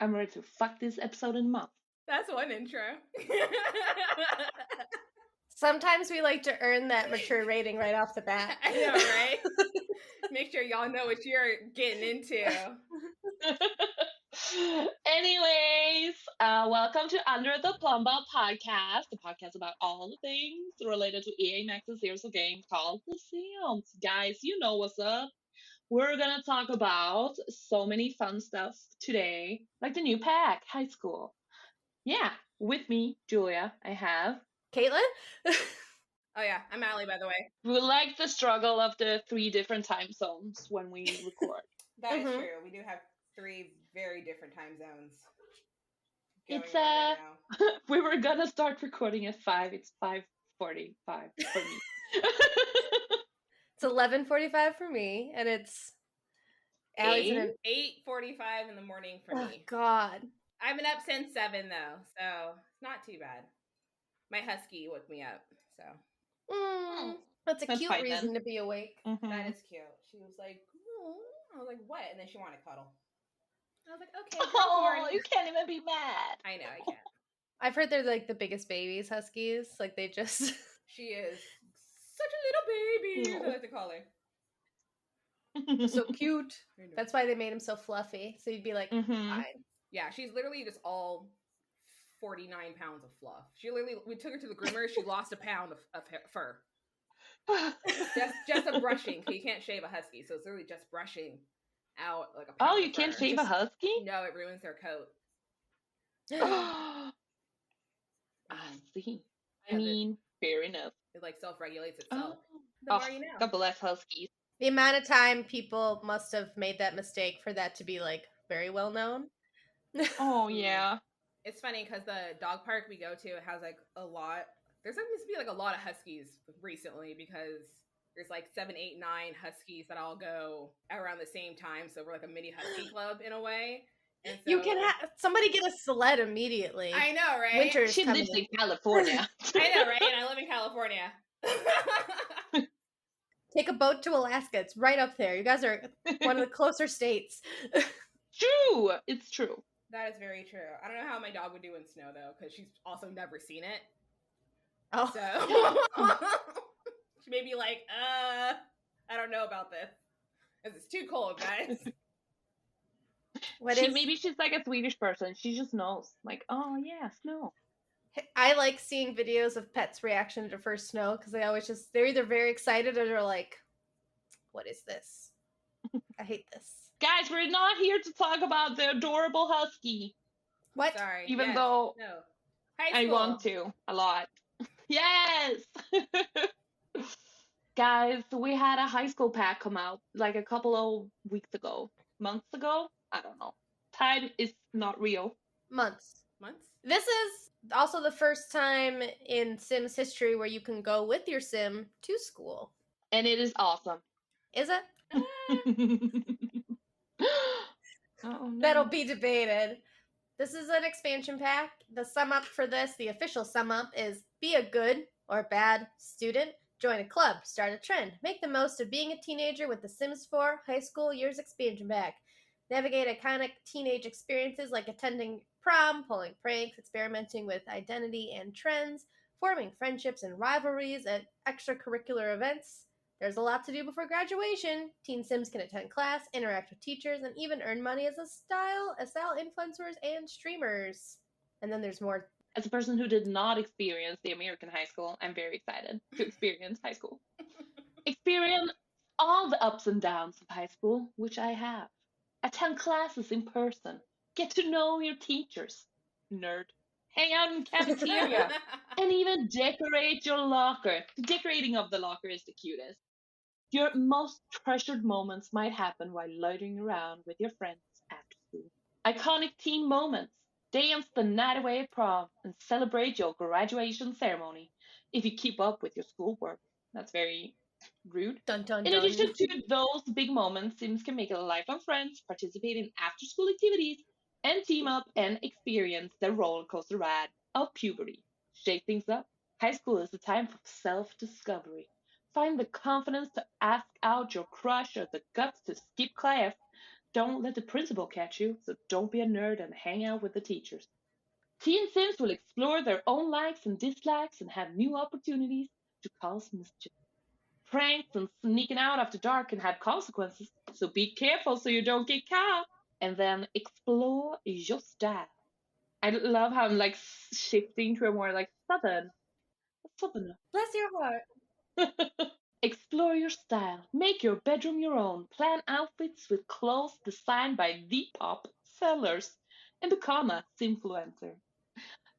I'm ready to fuck this episode in the mouth. That's one intro. Sometimes we like to earn that mature rating right off the bat. I know, right? Make sure y'all know what you're getting into. Anyways, welcome to Under the Plum Ball podcast, the podcast about all the things related to EA Max's Heroes of Game called The Sims. Guys, you know what's up. We're gonna talk about so many fun stuff today, like the new pack, high school. Yeah, with me, Julia, I have. Caitlin? Oh yeah, I'm Allie, by the way. We like the struggle of the 3 different time zones when we record. That is Mhm. true. We do have 3 very different time zones. It's going on right now. we were gonna start recording at 5. It's 5:45 for me. It's 11:45 for me, and it's Allie's in an 8:45 in the morning for Oh me. God. I've been up since 7 though, so it's not too bad. My husky woke me up, so That's a That's cute fine, reason then. to be awake. Mhm. that is cute. She was like, "Oh." I was like, "What?" And then she wanted to cuddle. I was like, "Okay." Oh, you can't even be mad. I know, I can't. I've heard they're like the biggest babies, huskies. Like they just She is such a little baby. No. I like to call her. so cute. I know. That's why they made him so fluffy. So you'd be like, Mhm. fine. Yeah, she's literally just all 49 pounds of fluff. We took her to the groomer. She lost a pound of fur. Just a brushing. You can't shave a husky, so it's literally just brushing out like a pound Oh, of you can't fur. shave a husky? No, it ruins their coat. I see. I Yeah, mean, fair enough. it like self-regulates itself. Oh, The more you know. God bless huskies. The amount of time people must have made that mistake for that to be like very well known. Oh yeah. It's funny because the dog park we go to has like a lot. There's like must be like a lot of huskies recently because there's like 7, 8, 9 huskies that all go around the same time. So we're like a mini husky club in a way. And so, You can have somebody get a sled immediately. I know, right? Winter's She coming. lives in California. I know, right? And I live in California. Take a boat to Alaska. It's right up there. You guys are one of the closer states. True. It's true. That is very true. I don't know how my dog would do in snow though, because she's also never seen it. Oh, So she may be like, I don't know about this. Because it's too cold, guys. Maybe she's like a Swedish person. She just knows. Like, oh yeah, snow. I like seeing videos of pets' reaction to first snow because they're either very excited or they're like, what is this? I hate this. Guys, we're not here to talk about the adorable husky. What? Sorry. Even yes, though no. High I school. want to a lot. Yes! Guys, we had a high school pack come out like a couple of weeks ago. Months ago? I don't know. Time is not real. Months. Months? This is also the first time in Sims history where you can go with your Sim to school. And it is awesome. Is it? Oh, no. That'll be debated. This is an expansion pack. The sum up for this, the official sum up, is be a good or bad student, join a club, start a trend, make the most of being a teenager with the Sims 4 High School Years expansion pack. Navigate iconic teenage experiences like attending prom, pulling pranks, experimenting with identity and trends, forming friendships and rivalries at extracurricular events. There's a lot to do before graduation. Teen Sims can attend class, interact with teachers, and even earn money as style influencers and streamers. And then there's more. As a person who did not experience the American high school, I'm very excited to experience high school. Experience all the ups and downs of high school, which I have. Attend classes in person. Get to know your teachers. Nerd. Hang out in cafeteria. And even decorate your locker. The decorating of the locker is the cutest. Your most treasured moments might happen while loitering around with your friends after school. Iconic teen moments. Dance the night away at prom and celebrate your graduation ceremony if you keep up with your schoolwork. That's very rude. Dun dun In dun. addition to those big moments, Sims can make lifelong friends, participate in after school activities, and team up and experience the roller coaster ride of puberty. Shake things up. High school is a time for self discovery. Find the confidence to ask out your crush or the guts to skip class Don't let the principal catch you, so don't be a nerd and hang out with the teachers. Teen Sims will explore their own likes and dislikes and have new opportunities to cause mischief. Pranks and sneaking out after dark can have consequences, so be careful so you don't get caught. And then explore your style. I love how I'm like shifting to a more like southern. Bless your heart. Explore your style. Make your bedroom your own. Plan outfits with clothes designed by the pop sellers and become a Simfluencer.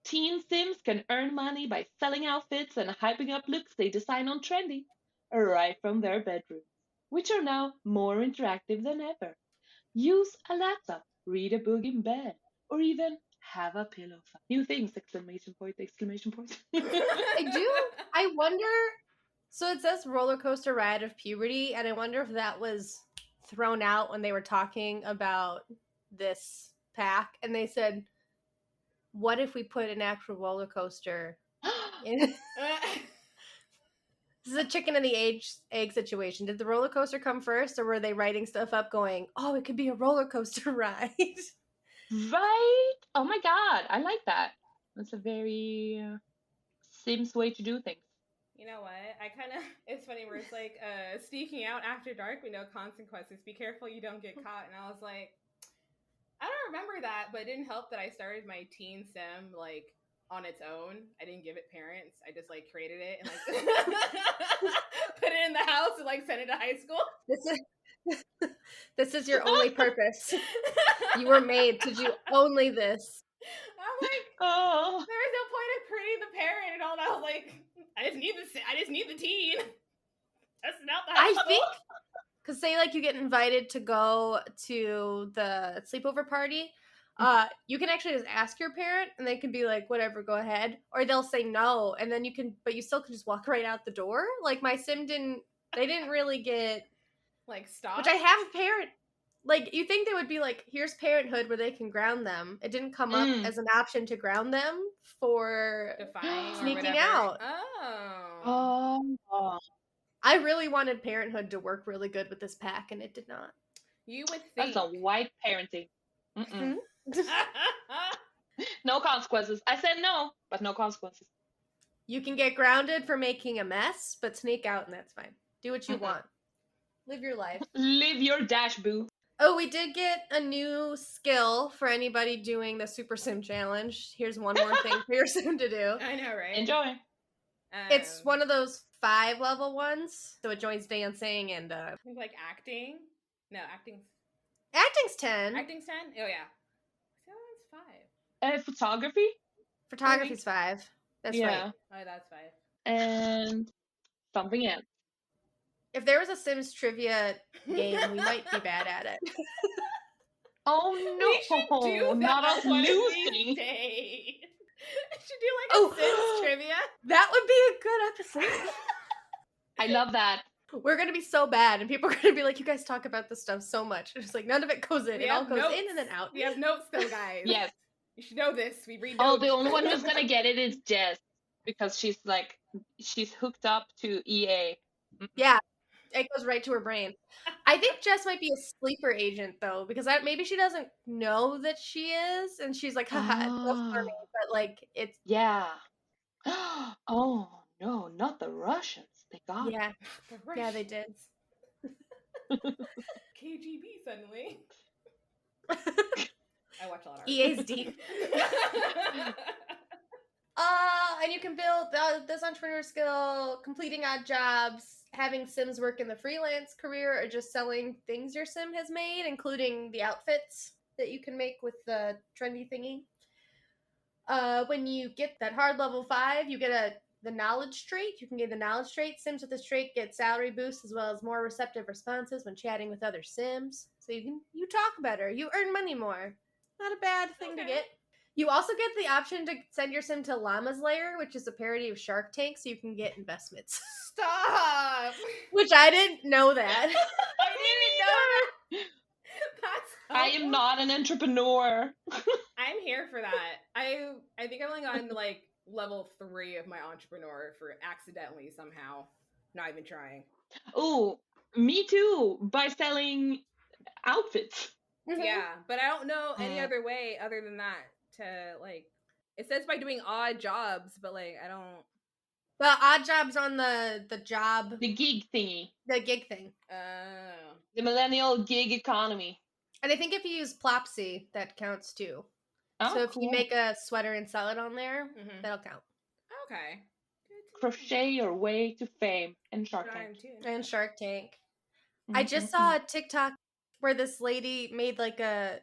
Teen Sims can earn money by selling outfits and hyping up looks they design on Trendy right from their bedrooms, which are now more interactive than ever. Use a laptop, read a book in bed, or even have a pillow fight. New things! Exclamation point! Exclamation point! I wonder. So it says roller coaster ride of puberty, and I wonder if that was thrown out when they were talking about this pack, and they said, "What if we put an actual roller coaster in?" This is a chicken and the egg situation. Did the roller coaster come first, or were they writing stuff up, going, "Oh, it could be a roller coaster ride"? Right? Oh my god, I like that. That's a very Sims way to do things. You know what? It's funny where it's like, sneaking out after dark with no consequences. Be careful you don't get caught. And I was like, I don't remember that, but it didn't help that I started my teen sim, like, on its own. I didn't give it parents. I just, like, created it and, like, put it in the house and, like, sent it to high school. This is your only purpose. You were made to do only this. I'm like, Oh. there was no point of creating the parent and all that. I was like, I just need the teen. That's not the high I school. think because say like you get invited to go to the sleepover party, you can actually just ask your parent and they can be like, whatever, go ahead, or they'll say no, and then but you still can just walk right out the door. Like my sim they didn't really get like stop. Which I have a parent. Like you think they would be like, here's parenthood where they can ground them. It didn't come up as an option to ground them for sneaking out. Oh. I really wanted parenthood to work really good with this pack, and it did not. You would think. That's a white parenting. No consequences. I said no, but no consequences. You can get grounded for making a mess, but sneak out, and that's fine. Do what you want. Live your life. Live your dash, boo. Oh, we did get a new skill for anybody doing the Super Sim Challenge. Here's one more thing for your sim to do. I know, right? Enjoy. It's one of those 5-level ones, so it joins dancing and like acting. No, acting's 10. Acting's 10. Oh yeah. So that's 5. Photography. Photography's 5. That's right. Oh, that's 5. And something else. If there was a Sims trivia game, we might be bad at it. Oh no! We should do that not us one of losing. these days. We should do like a Sims trivia. That would be a good episode. I love that. We're gonna be so bad, and people are gonna be like, "You guys talk about this stuff so much." It's like none of it goes in; it all goes in and then out. We have notes, though, guys. Yes. You should know this. We read notes. Oh, the only one who's gonna get it is Jess because she's hooked up to EA. Yeah. It goes right to her brain. I think Jess might be a sleeper agent, though, because maybe she doesn't know that she is, and she's like, haha, it's so funny, but, like, it's... Yeah. Oh, no, not the Russians. They got it. Yeah. Yeah, they did. KGB, suddenly. I watch a lot of EA's deep. And you can build this entrepreneur skill, completing odd jobs, having Sims work in the freelance career, or just selling things your Sim has made, including the outfits that you can make with the trendy thingy. When you get that hard level 5, you get the knowledge trait. You can gain the knowledge trait. Sims with this trait get salary boosts as well as more receptive responses when chatting with other Sims. So you talk better. You earn money more. Not a bad thing to get. You also get the option to send your Sim to Llama's Lair, which is a parody of Shark Tank, so you can get investments. Stop! Which I didn't know that. I didn't know that. I am not an entrepreneur. I'm here for that. I think I've only gotten to like level 3 of my entrepreneur for accidentally somehow. Not even trying. Oh, me too. By selling outfits. Mhm. Yeah, but I don't know any Mm. other way other than that to like. It says by doing odd jobs, but like I don't. Well, odd jobs on the job, The gig thingy. the gig thing. Oh. The millennial gig economy. And I think if you use Plopsy, that counts too. Oh, So if cool. you make a sweater and sell it on there, Mhm. that'll count. Okay. Good to Crochet your way to fame and Shark know. Tank. And Shark Tank. I just saw a TikTok where this lady made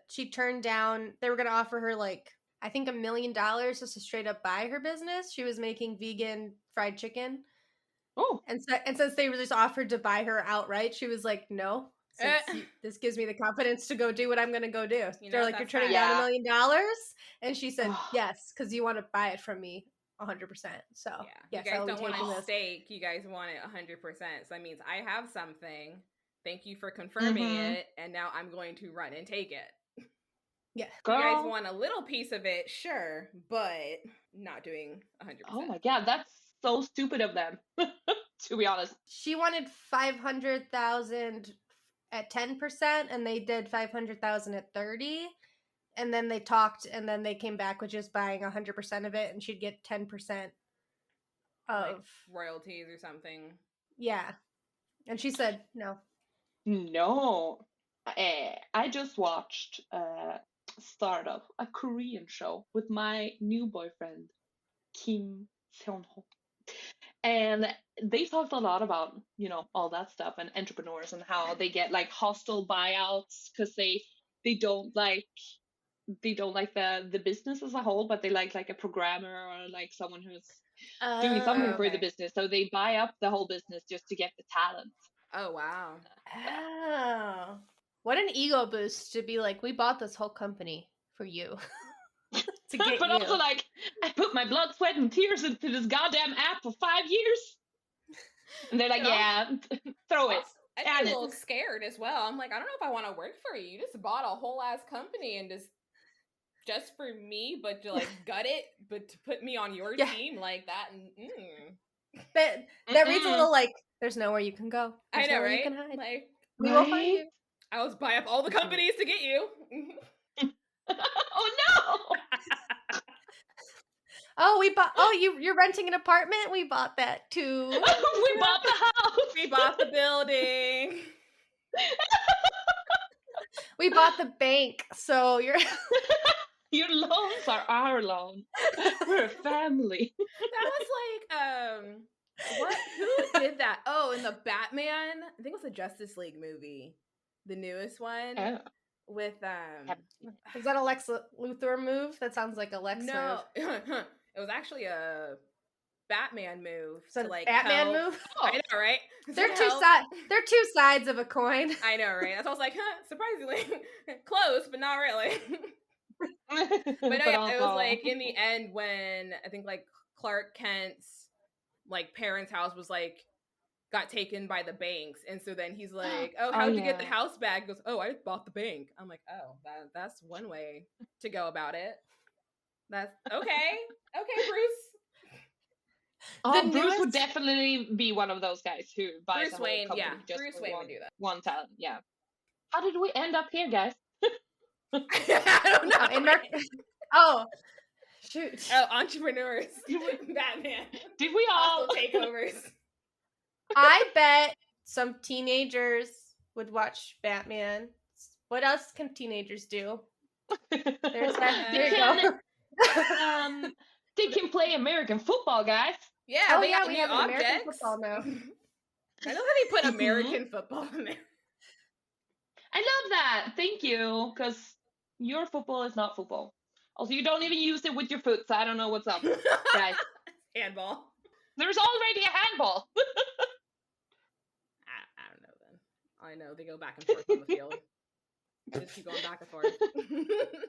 she turned down, they were going to offer her like, I think $1 million just to straight up buy her business. She was making vegan fried chicken. Oh, And since they just offered to buy her outright, she was like, no. This gives me the confidence to go do what I'm going to go do. You They're know, like, you're that's turning fine. down $1 Yeah. million? And she said, Ugh. yes, because you want to buy it from me 100%. So, Yeah. yes, You I guys will be don't want taking a this. steak. You guys want it 100%. So that means I have something. Thank you for confirming Mhm. it. And now I'm going to run and take it. Yeah. You guys Girl. want a little piece of it, sure, but not doing 100%. Oh my god, that's so stupid of them. To be honest. She wanted 500,000 at 10%, and they did 500,000 at 30. And then they talked, and then they came back with just buying 100% of it, and she'd get 10% of Like royalties or something. yeah. And she said no. No. I just watched Startup, a Korean show with my new boyfriend, Kim Seon-ho. And they talked a lot about, all that stuff and entrepreneurs and how they get like hostile buyouts because they don't like the business as a whole, but they like a programmer or like someone who's doing something for the Okay. business. So they buy up the whole business just to get the talent. Oh, wow. Oh. What an ego boost to be like, we bought this whole company for you. To get But you. also like, I put my blood, sweat, and tears into this goddamn app for 5 years. And they're like, No. yeah, throw it. I'd Can be a it. little scared as well. I'm like, I don't know if I want to work for you. You just bought a whole ass company and just for me, but to like gut it, but to put me on your Yeah. team like that. That reads a little like, there's nowhere you can go. I There's know, nowhere right? you can hide. Like, We will find you. I was buy up all the companies to get you. Oh no! Oh, we bought. Oh, you're renting an apartment. We bought that too. We bought the house. We bought the building. We bought the bank. So you're. Your loans are our loan. We're a family. That was like, what? Who did that? Oh, in the Batman, I think it was the Justice League movie, the newest one Oh. with Is that a Lex Luthor move? That sounds like a Lex no, move. it was actually a Batman move. So to like Batman help. move. I know, right? They're To two help. sides. They're two sides of a coin. I know, right? That's why I was like, surprisingly close, but not really. But no, yeah, it was like in the end when I think like Clark Kent's like parents' house was like got taken by the banks, and so then he's like, "Oh, how'd you get the yeah. house back?" He goes, "Oh, I bought the bank." I'm like, "Oh, that's one way to go about it." That's okay, okay, Bruce. Oh, The Bruce newest- would definitely be one of those guys who buys Bruce a whole Wayne, company yeah, just Bruce for Wayne one, would do that. one talent. Yeah. How did we end up here, guys? I don't know. Oh, shoot. Oh, entrepreneurs, Batman, Did we all? hostile takeovers. I bet some teenagers would watch Batman. What else can teenagers do? There's that. There you go. They can play American football, guys. Yeah, Oh they yeah, got we new have an American objects. football now. I know that they put American football in there. I love that. Thank you, because your football is not football. Also, you don't even use it with your foot, so I don't know what's up, guys. Handball. There's already a handball. I don't know then. I know they go back and forth on the field. Just keep going back and forth.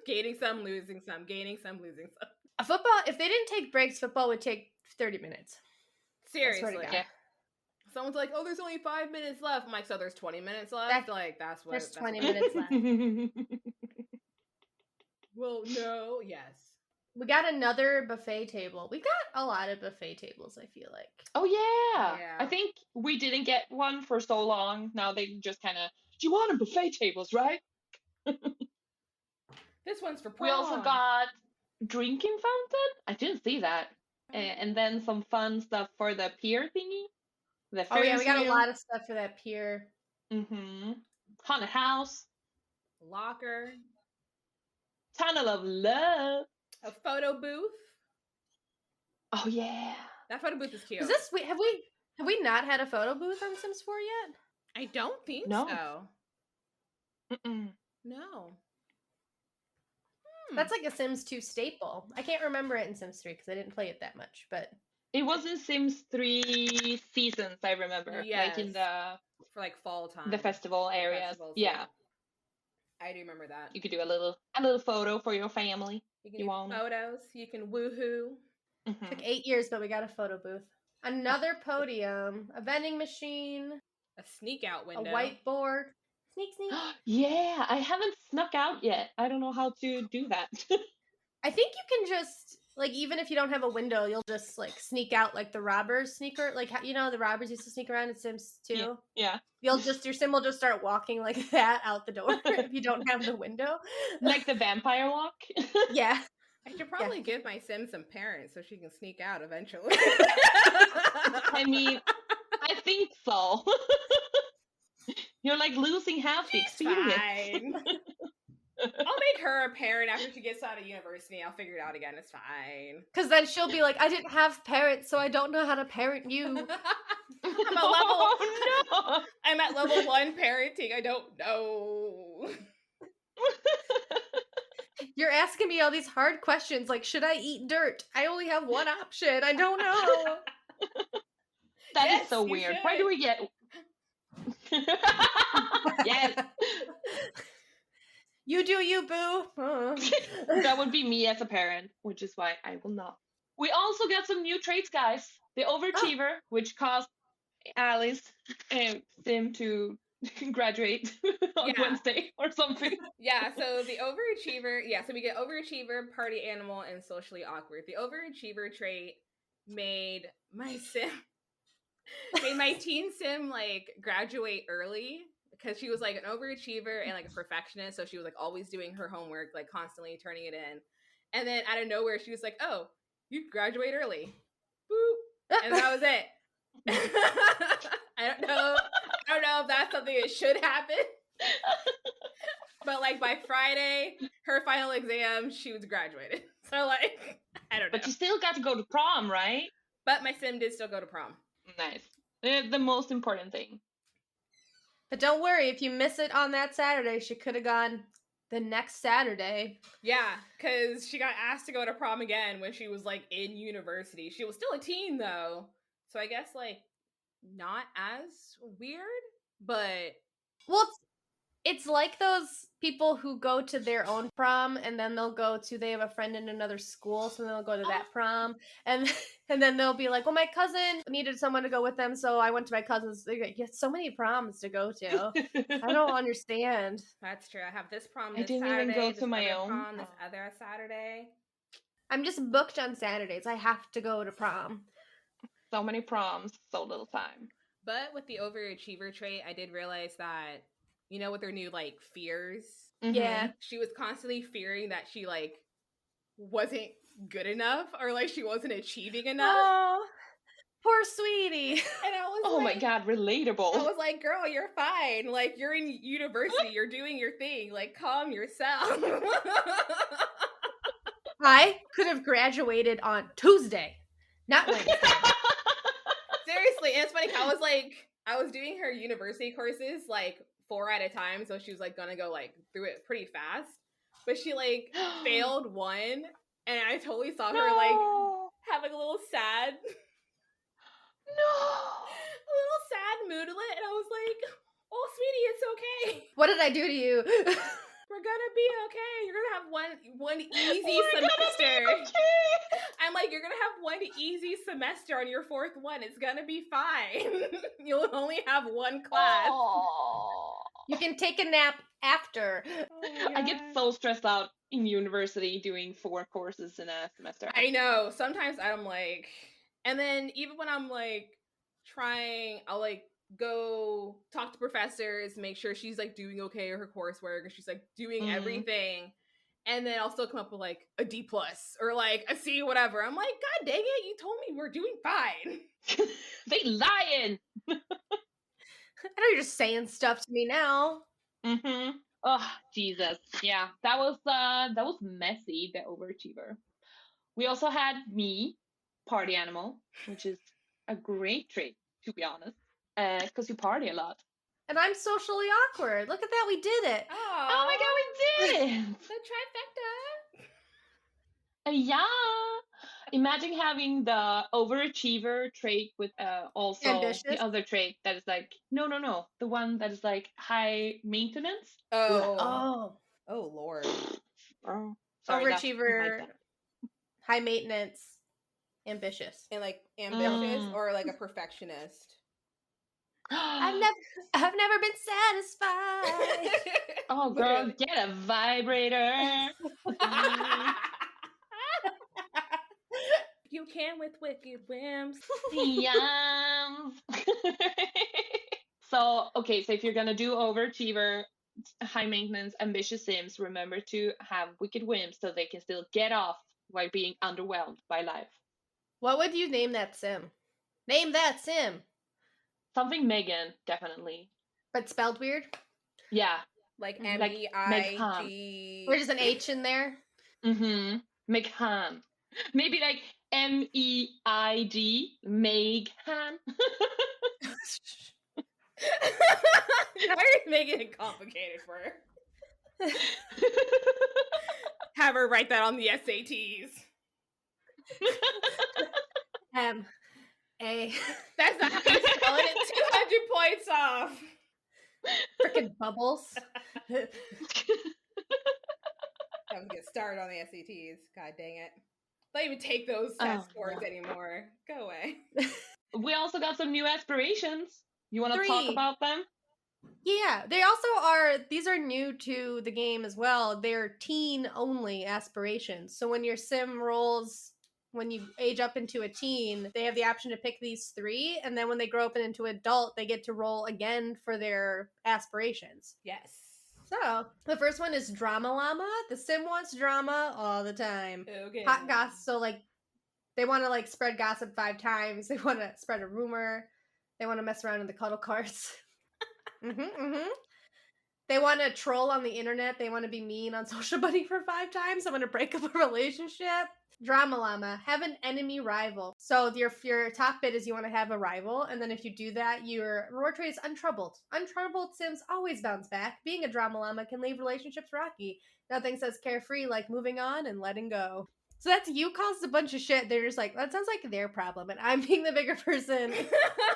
Gaining some, losing some, gaining some, losing some. A football, if they didn't take breaks, football would take 30 minutes. Seriously. God. Yeah. Someone's like, oh, there's only 5 minutes left. I'm like, so there's 20 minutes left? That's what. There's that's 20 what- minutes left. Well, no, yes. We got another buffet table. We got a lot of buffet tables, I feel like. Oh yeah. Yeah. I think we didn't get one for so long. Now they just kind of, do you want a buffet tables, right? This one's for prom. We also got drinking fountain. I didn't see that. And then some fun stuff for the pier thingy. The Oh yeah, Ferris we got a wheel. lot of stuff for that pier. Haunted house. Locker. Tunnel of love. A photo booth. Oh yeah. That photo booth is cute. Is this have we not had a photo booth on Sims 4 yet? I don't think No. so. Mm-mm. No. That's like a Sims 2 staple. I can't remember it in Sims 3 because I didn't play it that much, but It was in Sims 3 seasons, I remember. Like in Yes. For like fall time. the festival areas. festivals, Yeah. I do remember that. You could do a little photo for your family. You can you do want it. photos. You can woohoo. Mhm. took 8 years, but we got a photo booth. Another podium, a vending machine, A sneak out window. a whiteboard. Sneak, sneak. Yeah, I haven't snuck out yet. I don't know how to do that. I think you can just like even if you don't have a window, you'll just like sneak out like the robbers sneaker, like you know the robbers used to sneak around in Sims 2. Yeah. Your sim will just start walking like that out the door if you don't have the window. Like the vampire walk. Yeah. I should probably give my sim some parents so she can sneak out eventually. I mean, I think so. You're like losing half the experience. Fine. I'll make her a parent after she gets out of university. I'll figure it out again. It's fine. Because then she'll be like, I didn't have parents, so I don't know how to parent you. I'm at level 1 parenting. I don't know. You're asking me all these hard questions like, should I eat dirt? I only have one option. I don't know. That is Yes, so you weird. should. Why do we get? Yes, You do you, boo. that would be me as a parent, which is why I will not. We also got some new traits, guys. The overachiever, which caused Alice and Sim to graduate on Yeah. Wednesday or something. Yeah, so the overachiever, so we get overachiever, party animal, and socially awkward. The overachiever trait made my teen sim like graduate early because she was like an overachiever and like a perfectionist, so she was like always doing her homework, like constantly turning it in. And then out of nowhere she was like, "Oh, you graduate early." Boop. And that was it. I don't know if that's something that should happen. But like by Friday, her final exam, she was graduated. So like, I don't know. But you still got to go to prom, right? But my sim did still go to prom. Nice. The most important thing. But don't worry, if you miss it on that Saturday, she could have gone the next Saturday. Yeah, because she got asked to go to prom again when she was like in university. She was still a teen though. So I guess like not as weird, but Well, it's like those people who go to their own prom and then they have a friend in another school, so then they'll go to that prom and then they'll be like, well, my cousin needed someone to go with them, so I went to my cousin's. You get so many proms to go to. I don't understand. that's true. I have this prom I this didn't Saturday, even go this to my other own prom this prom. other Saturday. I'm just booked on Saturdays. I have to go to prom. So many proms, so little time. But with the overachiever trait, I did realize that, you know, with her new like fears, Yeah. she was constantly fearing that she like wasn't good enough or like she wasn't achieving enough. Oh, poor sweetie. And I was Oh like, my god, relatable. I was like, girl, you're fine. Like, you're in university. You're doing your thing. Like, calm yourself. I could have graduated on Tuesday, not Wednesday. Seriously. And it's funny. I was doing her university courses like 4 at a time. So she was like going to go like through it pretty fast. But she like failed one. And I totally saw her like having a little sad moodlet. And I was like, oh, sweetie, it's okay. What did I do to you? We're gonna be okay. You're gonna have one easy semester. I'm like, you're gonna have one easy semester on your 4th one. It's gonna be fine. You'll only have one class. You can take a nap after. Oh I get so stressed out in university doing 4 courses in a semester. I know. Sometimes I'm like, and then even when I'm like trying, I'll like go talk to professors, make sure she's like doing okay in her coursework, and she's like doing everything, and then I'll still come up with like a D plus or like a C, whatever. I'm like, God dang it, you told me we're doing fine. They lying. I know you're just saying stuff to me now. Mm-hmm. Oh, Jesus. Yeah, that was messy, the overachiever. We also had me, party animal, which is a great trait, to be honest, because you party a lot. And I'm socially awkward. Look at that, we did it. Oh my God, we did it! The trifecta. Yeah. Imagine having the overachiever trait with also Ambitious? the other trait that is like no, the one that is like high maintenance. Oh Lord. Oh, sorry, that's Overachiever, like high maintenance, ambitious. And like ambitious or like a perfectionist. that. I've never been satisfied. Oh, girl, get a vibrator. You can with wicked whims. Yums. So if you're gonna do overachiever, high maintenance, ambitious Sims, remember to have wicked whims so they can still get off while being underwhelmed by life. What would you name that sim? Name that sim. Something Megan, definitely. But spelled weird? Yeah. Like Like MEIG. Or just an H in there? Mm-hmm. Meghan. Maybe like MEID. Meghan. Now you're making it complicated for her. Have her write that on the SATs. A. That's not how you spell it. 200 points off. Frickin' bubbles. Don't get started on the SATs. God dang it. Don't even take those test scores anymore. Go away. We also got some new aspirations. You want to 3. talk about them? Yeah, they also are, these are new to the game as well. They're teen-only aspirations. So when your sim rolls, when you age up into a teen, they have the option to pick these 3, and then when they grow up into adult, they get to roll again for their aspirations. Yes. So, the first one is Drama Llama. The sim wants drama all the time. Okay. Hot gossip, so like, they want to like spread gossip 5 times. They want to spread a rumor. They want to mess around in the cuddle carts. They want to troll on the internet. They want to be mean on Social Buddy for 5 times. They want to break up a relationship. Drama Llama, have an enemy rival. So your top bit is you want to have a rival, and then if you do that, your reward trait is untroubled. Untroubled Sims always bounce back. Being a Drama Llama can leave relationships rocky. Nothing says carefree like moving on and letting go. So that's you caused a bunch of shit. They're just like, that sounds like their problem, and I'm being the bigger person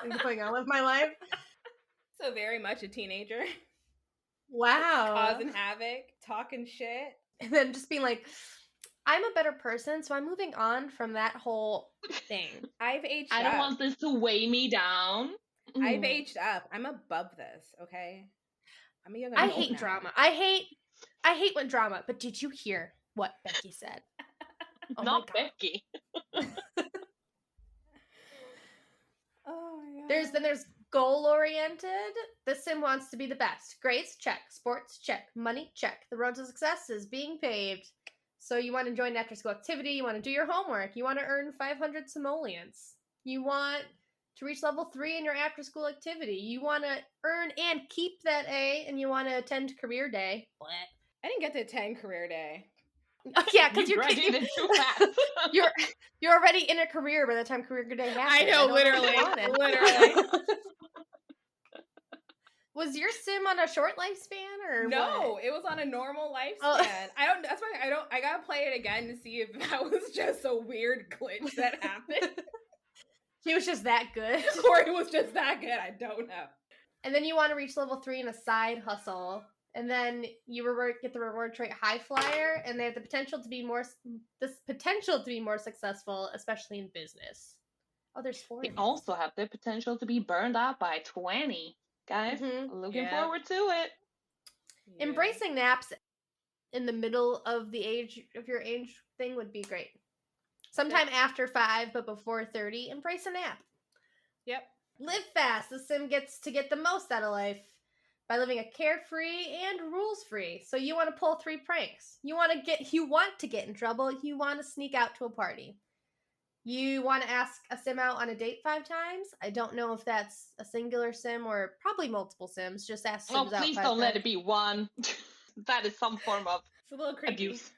and going on with my life. So very much a teenager. Wow. Causing havoc, talking shit. And then just being like, I'm a better person, so I'm moving on from that whole thing. I've aged up. I don't want this to weigh me down. I've aged up. I'm above this, okay? I'm a young adult I hate now. drama. I hate when drama, but did you hear what Becky said? Oh Not Becky. Oh my god. There's goal oriented. The sim wants to be the best. Grades, check. Sports, check. Money, check. The road to success is being paved. So you want to join after school activity, you want to do your homework, you want to earn 500 simoleons. You want to reach level 3 in your after school activity. You want to earn and keep that A, and you want to attend career day. What? I didn't get to attend career day. Oh, yeah, because You graduated too fast. you're already in a career by the time career day happens. I know, literally. Was your sim on a short lifespan or No, what? it was on a normal lifespan. Oh. That's why I gotta play it again to see if that was just a weird glitch that happened. She was just that good. Or it was just that good. I don't know. And then you want to reach level 3 in a side hustle. And then you get the reward trait High Flyer, and they have the potential to be more successful, especially in business. Oh, there's 4. They also have the potential to be burned out by 20. Guys, looking forward to it. Yeah. Embracing naps in the middle of your age thing would be great. Sometime after 5, but before 30, embrace a nap. Yep. Live fast. The sim gets to get the most out of life by living a carefree and rules-free. So you want to pull 3 pranks. You want to get in trouble. You want to sneak out to a party. You want to ask a sim out on a date 5 times. I don't know if that's a singular sim or probably multiple sims. Just ask sims out please 5 don't let times. it be one. That is some form of It's a little creepy. abuse.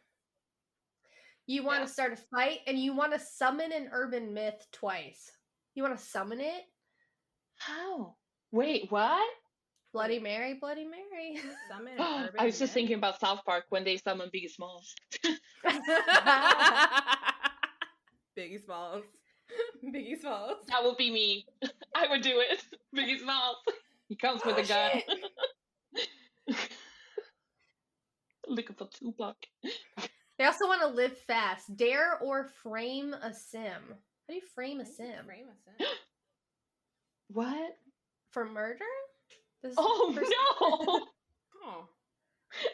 You want to start a fight, and you want to summon an urban myth twice. You want to summon it? How? Wait, what? Bloody Mary, Bloody Mary. Summon an urban I was just myth? thinking about South Park when they summon Biggie Smalls. Biggie Smalls. Biggie Smalls. That would be me. I would do it. Biggie Smalls. He comes with a gun. Looking for Tupac. They also want to live fast. Dare or frame a sim. How do you frame a sim? Frame a sim. What? For murder? This Oh person- no! Oh.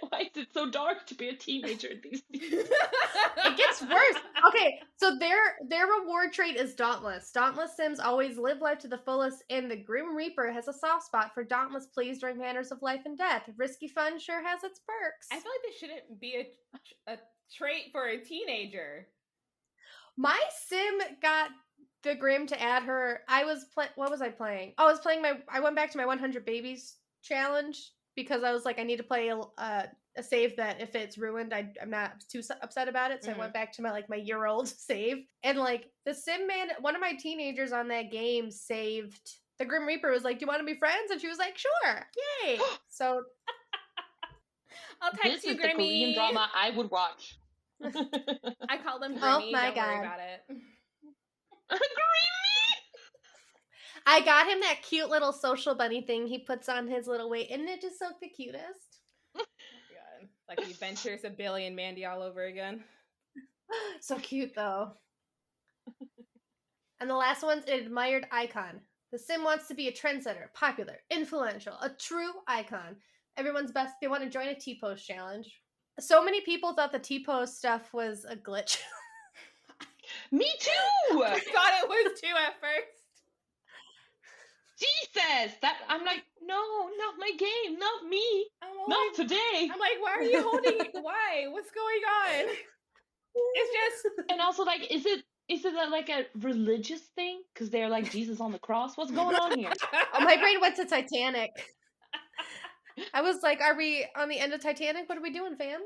Why is it so dark to be a teenager these days? It gets worse. Okay, so their reward trait is Dauntless. Dauntless Sims always live life to the fullest, and the Grim Reaper has a soft spot for dauntless plays during matters of life and death. Risky fun sure has its perks. I feel like this shouldn't be a trait for a teenager. My sim got the Grim to add her. What was I playing? Oh, I went back to my 100 Babies challenge because I was like, I need to play a save that if it's ruined, I'm not too upset about it. So I went back to my year-old save. And like the sim man, one of my teenagers on that game saved. The Grim Reaper was like, do you want to be friends? And she was like, sure. Yay. So I'll text This you, is the Grimmy. Korean drama I would watch. I call them Grimmy. Oh my Don't God. worry about it. I got him that cute little social bunny thing he puts on his little weight. Isn't it just so the cutest? God. Like the Adventures of Billy and Mandy all over again. So cute though. And the last one's an admired icon. The sim wants to be a trendsetter, popular, influential, a true icon. Everyone's best. They want to join a T-Post challenge. So many people thought the T-Post stuff was a glitch. Me too! I thought it was too at first. Jesus! I'm like, no, not my game, not me, not today. I'm like, why are you holding it? Why? What's going on? It's just. And also, like, is it like a religious thing? Because they're like Jesus on the cross. What's going on here? Oh, my brain went to Titanic. I was like, are we on the end of Titanic? What are we doing, fam?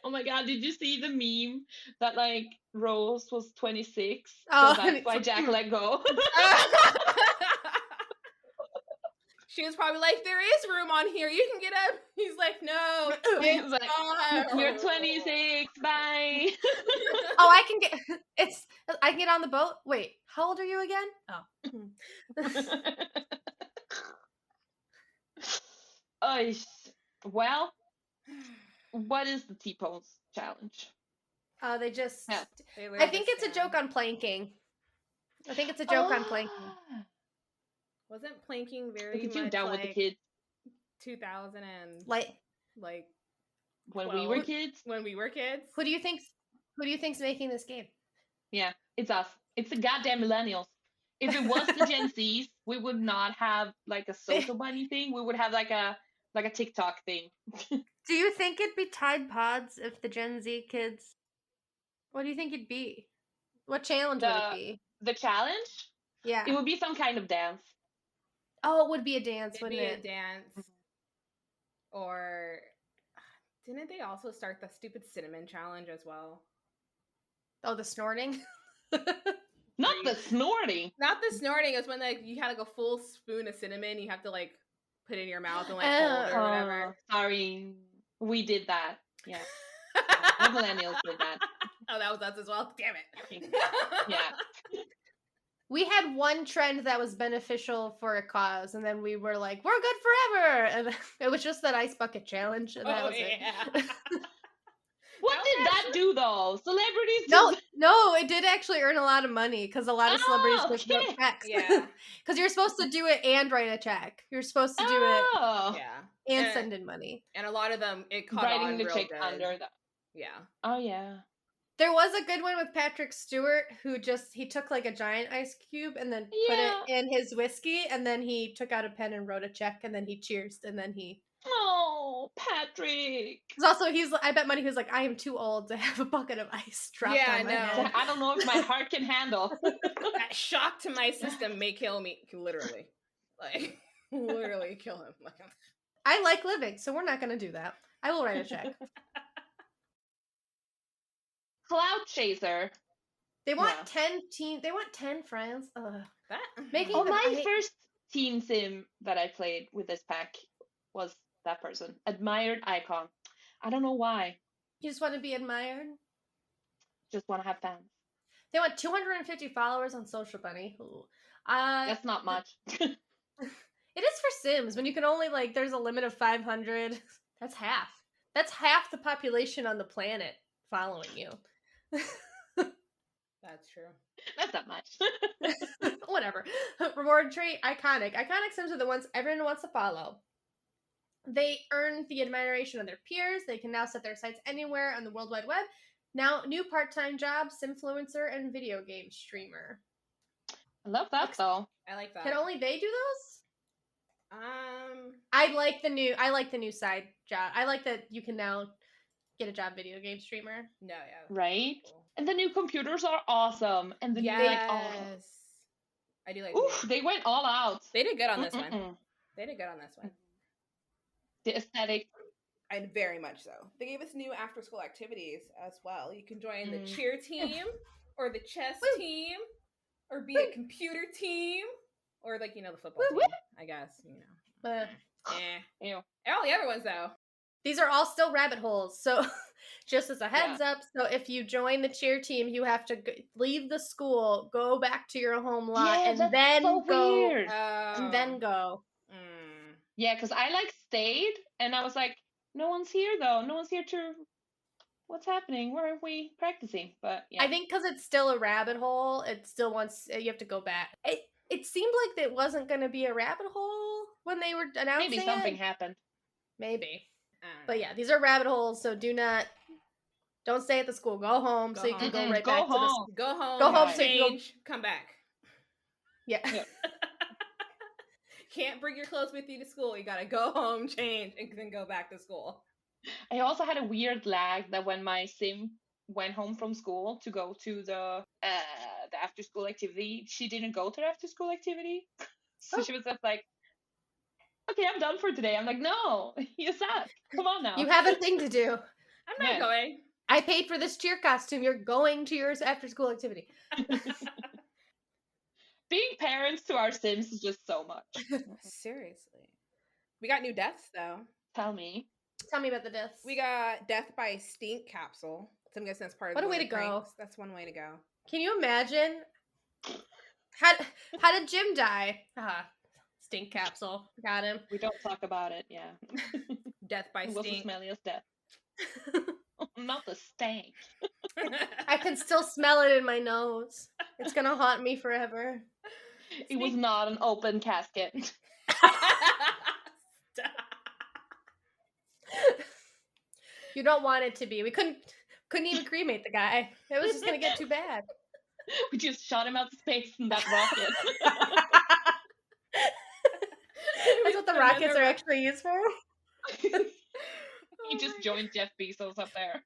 Oh my God! Did you see the meme that like Rose was 26, Oh, so that's why Jack let go? She was probably like, there is room on here. You can get up. He's like, no. He's like, not. you're 26. Bye. Oh, I can get on the boat. Wait, how old are you again? Oh. Well, what is the T-Pose challenge? They just. Yeah. I think it's a joke on planking. I think it's a joke on planking. Wasn't planking very Look at you much down like with the kids. 2000 and Like, When we were kids? when we were kids? who do you think's making this game? Yeah, it's us. It's the goddamn millennials. If it was the Gen Zs, we would not have like a social bunny thing. We would have like a TikTok thing. Do you think it'd be Tide Pods if the Gen Z kids? What do you think it'd be? What challenge would it be? The challenge? Yeah. It would be some kind of dance. Oh, it would be a dance, It'd wouldn't be it? a dance. Or didn't they also start the stupid cinnamon challenge as well? Oh, the snorting. Not the snorting. Not the snorting. It was when like you had like a full spoon of cinnamon. You have to like put it in your mouth and like hold it or whatever. Sorry, we did that. Yeah, the millennials did that. Oh, that was us as well. Damn it. Yeah. We had one trend that was beneficial for a cause, and then we were like, "We're good forever," and it was just that ice bucket challenge, and that was it. What did that do though? Celebrities? No, it did actually earn a lot of money because a lot of celebrities just wrote checks. Yeah, because you're supposed to do it and write a check. You're supposed to do it Oh, yeah, and send in money. and a lot of them it caught writing on the real check good. under the. Yeah. Oh yeah. There was a good one with Patrick Stewart who he took like a giant ice cube and then put it in his whiskey, and then he took out a pen and wrote a check, and then he cheersed, and then he. Oh, Patrick. Also, I bet money he was like, I am too old to have a bucket of ice dropped on my head. I don't know if my heart can handle. That shock to my system may kill me, literally. Like, literally kill him. Like, I like living, so we're not going to do that. I will write a check. Cloud Chaser. They want 10 teams. They want 10 friends. Ugh. My first team sim that I played with this pack was that person. Admired icon. I don't know why. You just want to be admired? Just want to have fans. They want 250 followers on Social Bunny. That's not much. It is for Sims. When you can only, there's a limit of 500. That's half. That's half the population on the planet following you. That's true. That's not much. Whatever. Reward trait, iconic. Iconic Sims are the ones everyone wants to follow. They earn the admiration of their peers. They can now set their sites anywhere on the World Wide Web. Now, new part-time job, Simfluencer and video game streamer. I love that, though. I like that. Can only they do those? I like the new side job. I like that you can now get a job video game streamer. No, yeah. Right? Cool. And the new computers are awesome. And the yes. I do like Oof, they went all out. They did good on this one. They did good on this one. The aesthetic. And very much so. They gave us new after-school activities as well. You can join the cheer team or the chess team or be a computer team or the football team, I guess, Ew. All the other ones, though. These are all still rabbit holes. So just as a heads up, so if you join the cheer team, you have to leave the school, go back to your home lot, and then go. Weird. And then go. Yeah, because I stayed and I was like, no one's here though. No one's here to. What's happening? Where are we practicing? But yeah. I think because it's still a rabbit hole, it still wants you have to go back. It seemed like it wasn't going to be a rabbit hole when they were announcing Maybe something happened. Maybe. But yeah, these are rabbit holes, so don't stay at the school. Go home so you can go right back to the school. Go home. Go home so you can come back. Yeah. Can't bring your clothes with you to school. You gotta go home, change, and then go back to school. I also had a weird lag that when my sim went home from school to go to the after school activity, she didn't go to the after school activity. So she was just like, okay, I'm done for today. I'm like, no, you suck. Come on now. You have a thing to do. I'm not going. I paid for this cheer costume. You're going to your after school activity. Being parents to our Sims is just so much. Seriously. We got new deaths, though. Tell me about the deaths. We got death by stink capsule. So I'm guessing that's part of What a way to go. That's one way to go. Can you imagine? How did Jim die? Stink capsule. Got him. We don't talk about it, yeah. Death by stink. What's the smelliest death? Not the stank. I can still smell it in my nose. It's gonna haunt me forever. It was not an open casket. You don't want it to be. We couldn't even cremate the guy. It was just gonna get too bad. We just shot him out of space in that rocket. That's what the rockets are actually used for. He just joined Jeff Bezos up there.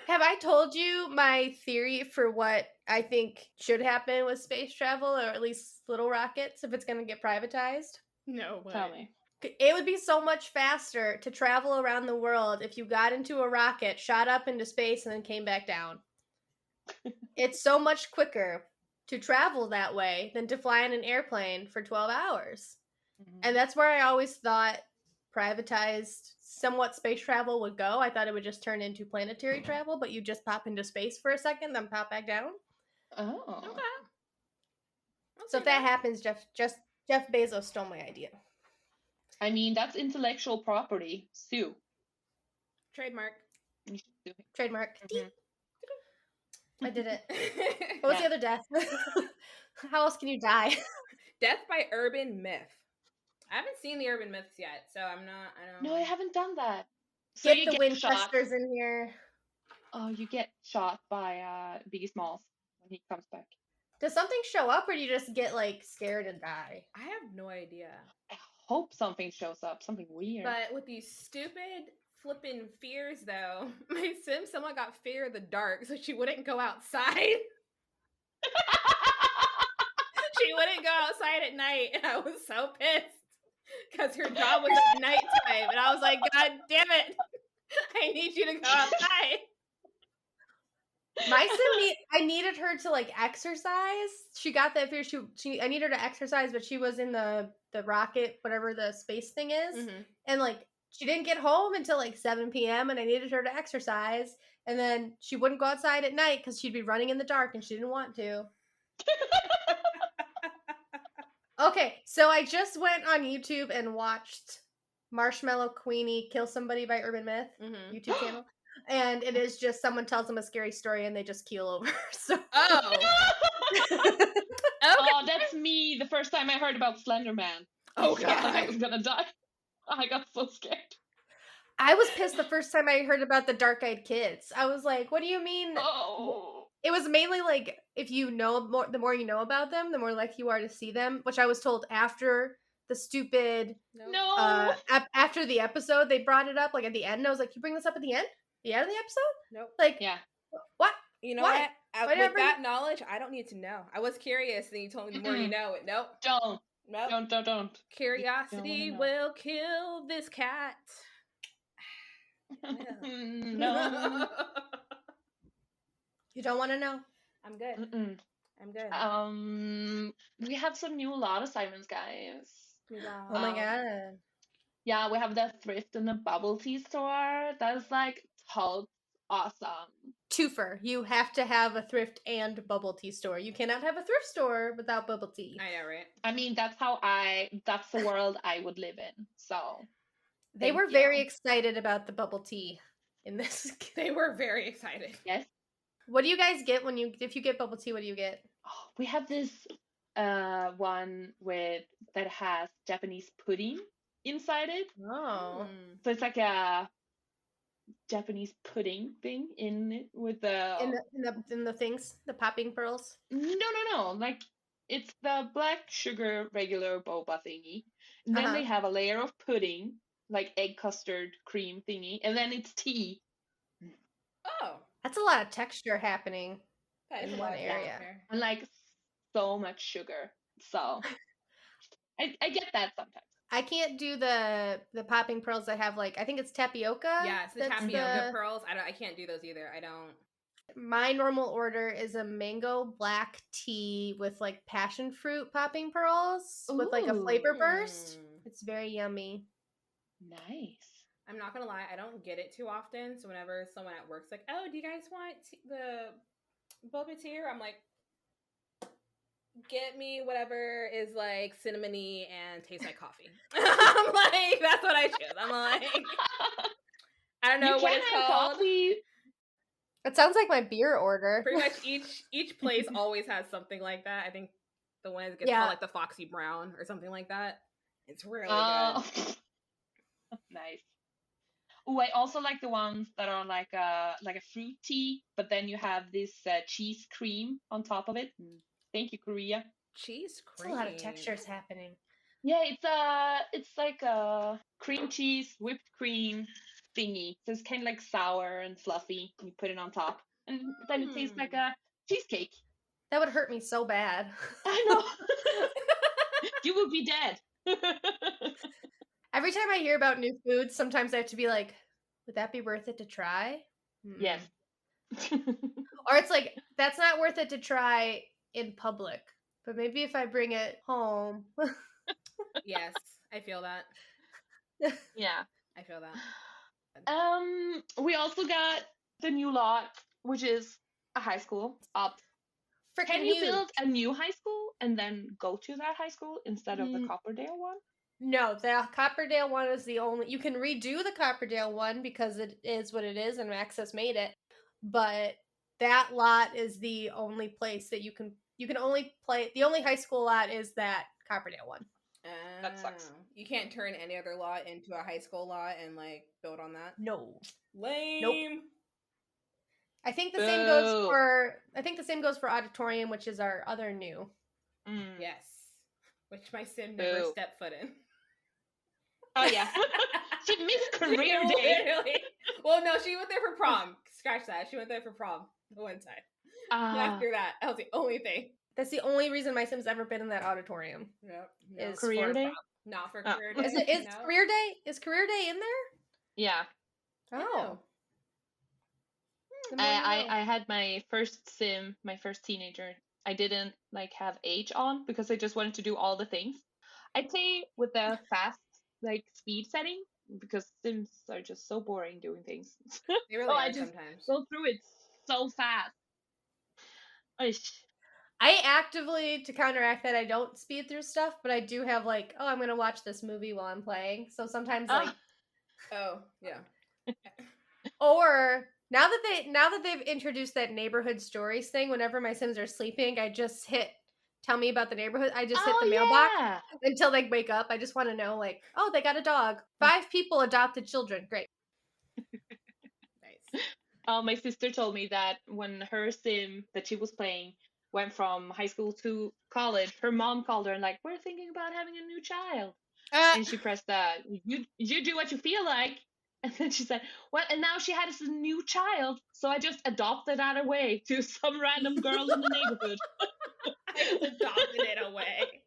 Have I told you my theory for what I think should happen with space travel, or at least little rockets, if it's going to get privatized? No way. Tell me. It would be so much faster to travel around the world if you got into a rocket, shot up into space, and then came back down. It's so much quicker to travel that way than to fly in an airplane for 12 hours. Mm-hmm. And that's where I always thought privatized, somewhat space travel would go. I thought it would just turn into planetary travel, but you just pop into space for a second, then pop back down. Oh. Okay. So if that happens, Jeff Bezos stole my idea. I mean, that's intellectual property. Sue. Trademark. Trademark. Mm-hmm. I did it. What was the other death? How else can you die? Death by urban myth. I haven't seen the urban myths yet, so I don't No, I haven't done that. So Get you the get shot. Winchesters in here. Oh, you get shot by Biggie Smalls when he comes back. Does something show up, or do you just get like scared and die? I have no idea. I hope something shows up, something weird. But with these stupid flipping fears, though, my sim somewhat got fear of the dark, so she wouldn't go outside. She wouldn't go outside at night, and I was so pissed because her job was at nighttime, and I was like, God damn it, I need you to go outside. My sim, I needed her to like exercise. She got that fear. I needed her to exercise, but she was in the rocket, whatever the space thing is, Mm-hmm. and like she didn't get home until like 7 p.m. and I needed her to exercise, and then she wouldn't go outside at night because she'd be running in the dark and she didn't want to. Okay, so I just went on YouTube and watched Marshmallow Queenie Kill Somebody by Urban Myth Mm-hmm. YouTube channel. And it is just someone tells them a scary story and they just keel over. So Oh. Okay. Oh, that's me. The first time I heard about Slender Man. Oh, I thought I God. was gonna die. I got so scared. I was pissed the first time I heard about the Dark-Eyed Kids. I was like, what do you mean? Oh. It was mainly like, if you know more, the more you know about them, the more likely you are to see them, which I was told after the stupid, No. after the episode, they brought it up, like at the end. And I was like, you bring this up at the end? The end of the episode? Nope. Like, Yeah. what? You know Why? what? Why did I With bring that knowledge, I don't need to know. I was curious, and you told me the more you know. Nope. Don't. Nope. Don't. Curiosity know. will kill this cat. No. You don't want to know? I'm good. Mm-mm. I'm good. We have some new lot assignments, guys. Oh my god. Yeah, we have the thrift and the bubble tea store. That's like so awesome. Twofer. You have to have a thrift and bubble tea store. You cannot have a thrift store without bubble tea. I know, right? I mean, that's the world I would live in. So They thank were you. very excited about the bubble tea in this. They were very excited. Yes. What do you guys get if you get bubble tea? What do you get? Oh, we have this one that has Japanese pudding inside it. Oh. So it's like a Japanese pudding thing in it with the In the things, the popping pearls. no. Like it's the black sugar regular boba thingy. And then Uh-huh. they have a layer of pudding, like egg custard cream thingy, and then it's tea. Oh, That's a lot of texture happening. that is In a lot one of area. laughter. And like so much sugar. So I get that sometimes. I can't do the popping pearls that have like, I think it's tapioca. Yeah, it's the That's tapioca pearls. I can't do those either. I don't. My normal order is a mango black tea with like passion fruit popping pearls with like a flavor burst. It's very yummy. Nice. I'm not gonna lie, I don't get it too often. So whenever someone at work's like, "Oh, do you guys want the boba tea?" I'm like, "Get me whatever is like cinnamony and tastes like coffee." I'm like, that's what I choose. I'm like, I don't know You what can it's have called. coffee. It sounds like my beer order. Pretty much each place always has something like that. I think the one that gets Yeah. called like the Foxy Brown or something like that. It's really Oh, good. nice. Oh, I also like the ones that are like a fruit tea, but then you have this cheese cream on top of it. Thank you, Korea. Cheese There's cream. a lot of textures happening. Yeah, it's like a cream cheese whipped cream thingy. So it's kind of like sour and fluffy. You put it on top, and then it tastes like a cheesecake. That would hurt me so bad. I know. You would be dead. Every time I hear about new foods, sometimes I have to be like, would that be worth it to try? Yes. Or it's like, that's not worth it to try in public. But maybe if I bring it home. Yes, I feel that. Yeah. I feel that. We also got the new lot, which is a high school up. Freaking Can you huge. build a new high school and then go to that high school instead of the Copperdale one? No, the Copperdale one is the only. You can redo the Copperdale one because it is what it is and Access made it. But that lot is the only place that you can only play. The only high school lot is that Copperdale one. That sucks. You can't turn any other lot into a high school lot and like build on that. No. Lame. I think the same goes Boo. for Auditorium, which is our other new. Mm. Yes, which my sim never Boo. stepped foot in. Oh yeah. She missed career day. Literally. Well, no, she went there for prom. Scratch that. She went there for prom the one time. After that was the only thing. That's the only reason my sim's ever been in that auditorium. Yep. Is career for day? prom. Not for Oh. career day. Is No. career day? Is career day in there? Yeah. Oh. I had my first sim, my first teenager. I didn't like have age on because I just wanted to do all the things. I'd say with the fast like speed setting because sims are just so boring doing things. They really So are I just sometimes. go through it so fast. Ish. I actively, to counteract that, I don't speed through stuff, but I do have like, oh, I'm gonna watch this movie while I'm playing. So sometimes like, Oh, yeah. or now that they've introduced that neighborhood stories thing, whenever my sims are sleeping, I just hit tell me about the neighborhood. I just hit the mailbox Yeah. until they wake up. I just want to know like, oh, they got a dog. 5 people adopted children. Great. Nice. My sister told me that when her sim that she was playing went from high school to college, her mom called her and like, we're thinking about having a new child. And she pressed that, you do what you feel like. And then she said, well, and now she has a new child, so I just adopted that away to some random girl in the neighborhood. I just adopted it away.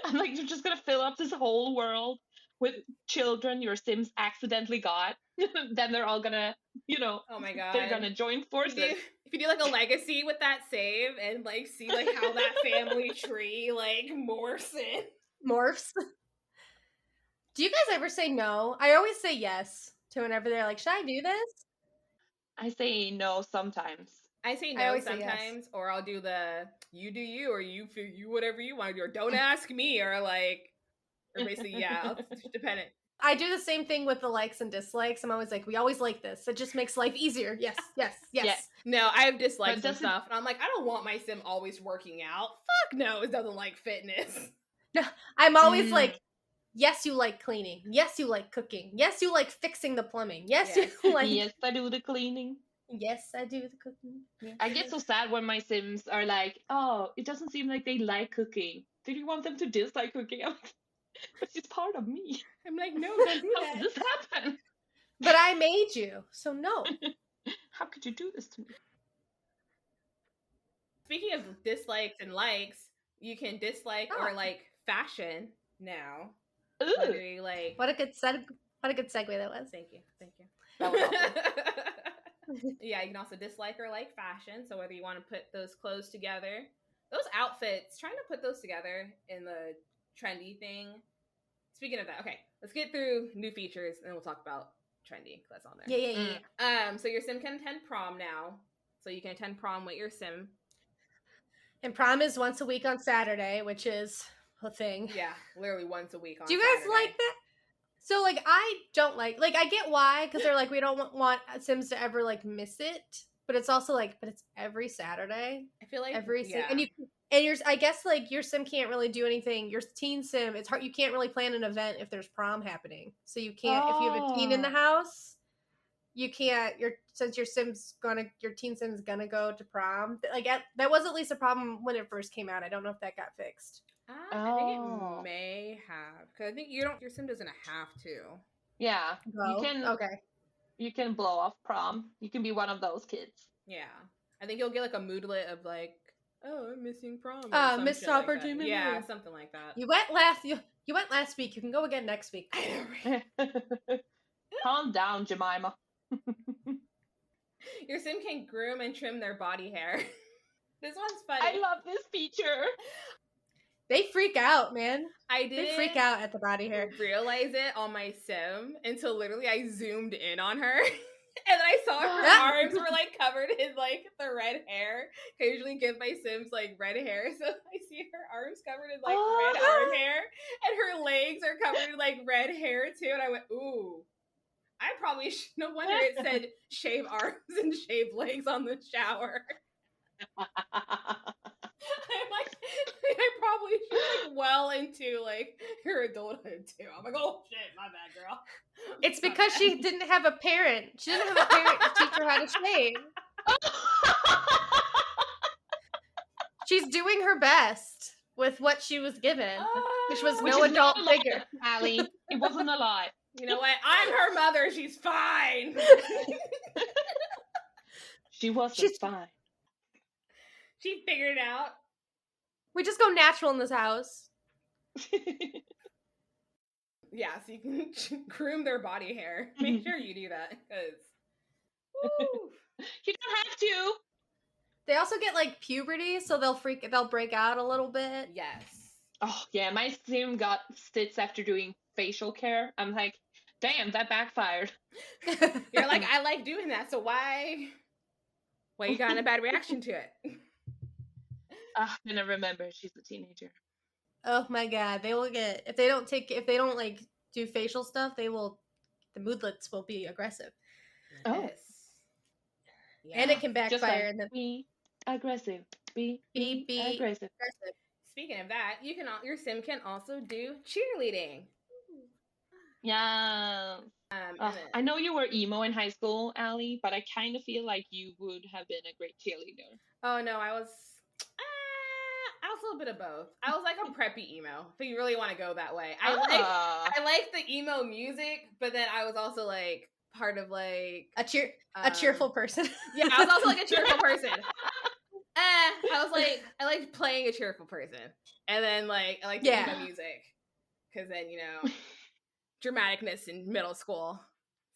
I'm like, you're just gonna fill up this whole world with children your sims accidentally got. Then they're all gonna, Oh my god. they're gonna join forces. If you do like a legacy with that save and like see like how that family tree like Morphs. Do you guys ever say no? I always say yes to whenever they're like, should I do this? I say no sometimes. I say I no always say yes. sometimes, or I'll do the you do you, or you whatever you want to do, or don't ask me, or basically it's dependent. I do the same thing with the likes and dislikes. I'm always like, we always like this. It just makes life easier. Yes, yes, yes. Yeah. No, I have dislikes But and stuff, and I'm like, I don't want my sim always working out. Fuck no, it doesn't like fitness. I'm always like, yes, you like cleaning. Yes, you like cooking. Yes, you like fixing the plumbing. Yes, Yes. you like. Yes, I do the cleaning. Yes, I do the cooking. Yes, I get so sad when my sims are like, oh, it doesn't seem like they like cooking. Did you want them to dislike cooking? I'm like, but it's part of me. I'm like, no, don't do How that. did this happen? But I made you, so no. How could you do this to me? Speaking of dislikes and likes, you can dislike or like fashion now. Ooh. Whether you like. What a good segue that was. Thank you. That was awesome. Yeah, you can also dislike or like fashion. So whether you want to put those clothes together, those outfits, trying to put those together in the trendy thing. Speaking of that, okay, let's get through new features and then we'll talk about trendy because that's on there. Yeah. So your sim can attend prom now. So you can attend prom with your sim. And prom is once a week on Saturday, which is a thing. Yeah, literally once a week on Do you guys Saturday. like that? So, like, I don't like I get why, because they're like, we don't want Sims to ever, like, miss it. But it's also, like, but it's every Saturday. I feel like, And I guess, like, your Sim can't really do anything. Your teen Sim, it's hard. You can't really plan an event if there's prom happening. So you can't, if you have a teen in the house, you can't, since your teen Sim's gonna go to prom. Like, that was at least a problem when it first came out. I don't know if that got fixed. I think it may have, because I think your sim doesn't have to. Yeah, Okay. You can blow off prom. You can be one of those kids. Yeah, I think you'll get like a moodlet of like, oh, I'm missing prom. Missed opportunity. Yeah, something like that. You went last week. You can go again next week. Calm down, Jemima. Your sim can groom and trim their body hair. This one's funny. I love this feature. They freak out, man. They freak out at the body hair. Realize it on my sim until literally I zoomed in on her. And then I saw her arms were like covered in like the red hair. I usually give my sims like red hair, so I see her arms covered in like red arm hair, and her legs are covered in like red hair too. And I went, ooh, I probably no wonder it said shave arms and shave legs on the shower. I'm like, I she's like well into like her adulthood too. I'm like, oh shit, my bad, girl. It's My because bad. she didn't have a parent. She didn't have a parent to teach her how to shave. She's doing her best with what she was given, which was Which no is not adult a lie, figure. Allie. It wasn't a lie. You know what? I'm her mother. She's fine. She wasn't She's- fine. She figured it out. We just go natural in this house. Yeah, so you can groom their body hair. Make sure you do that, because You don't have to. They also get like puberty, so they'll break out a little bit. yes. Oh yeah, my sim got stits after doing facial care. I'm like, damn, that backfired. You're like, I like doing that, so why you got a bad reaction to it? I'm gonna remember she's a teenager. Oh my god, they will get if they don't like do facial stuff, the moodlets will be aggressive. Oh. Yes. And it can Just backfire like, and then be aggressive. Be Be aggressive. aggressive. Speaking of that, your sim can also do cheerleading. Yeah. And Oh, then- I know you were emo in high school, Allie, but I kind of feel like you would have been a great cheerleader. oh no, I was a little bit of both. I was like a preppy emo, if you really want to go that way. Ah. I like the emo music, but then I was also like part of like A cheerful person. Yeah, I was also like a cheerful person. I was like, I liked playing a cheerful person, and then like I liked the emo music, because then dramaticness in middle school.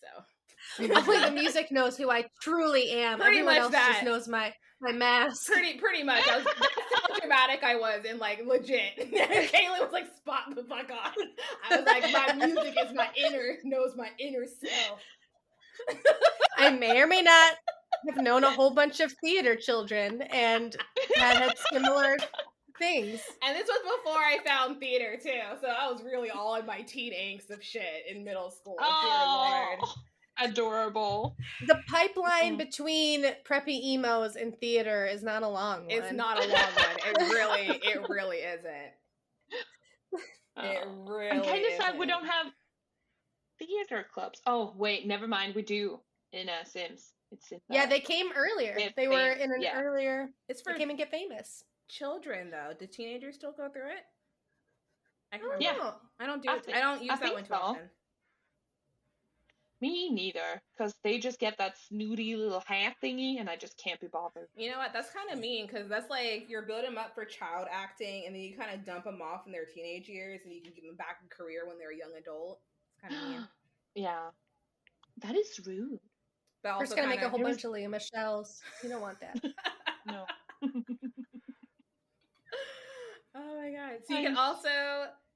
So Only the music knows who I truly am. Pretty Everyone much else that. just knows my mask. pretty much. That's how dramatic I was, and like legit. Kayla was like, "Spot the fuck on." I was like, "My music is knows my inner self." I may or may not have known a whole bunch of theater children and had similar things. And this was before I found theater too, so I was really all in my teen angst of shit in middle school. Dear Lord. Oh, adorable. The pipeline between preppy emos and theater is not a long one. It's not a long one. It really isn't. It Oh. really I'm kind of sad we isn't. don't have theater clubs. Oh, wait, never mind. We do in Sims. It's in Yeah, they came earlier. Get They were famous, in an yeah. earlier. It's They for came and get famous. children though. Do teenagers still go through it? I can't I don't remember. Yeah. know. I don't do I it. think- I don't use I that think one too so. often. Me neither, because they just get that snooty little hat thingy, and I just can't be bothered. You know what? That's kind of mean, because that's like you're building them up for child acting, and then you kind of dump them off in their teenage years, and you can give them back a career when they're a young adult. It's kind of mean. Yeah, that is rude. But We're just also gonna make a kinda- whole bunch of Leah Michelles. You don't want that. No. Oh my god! So you can also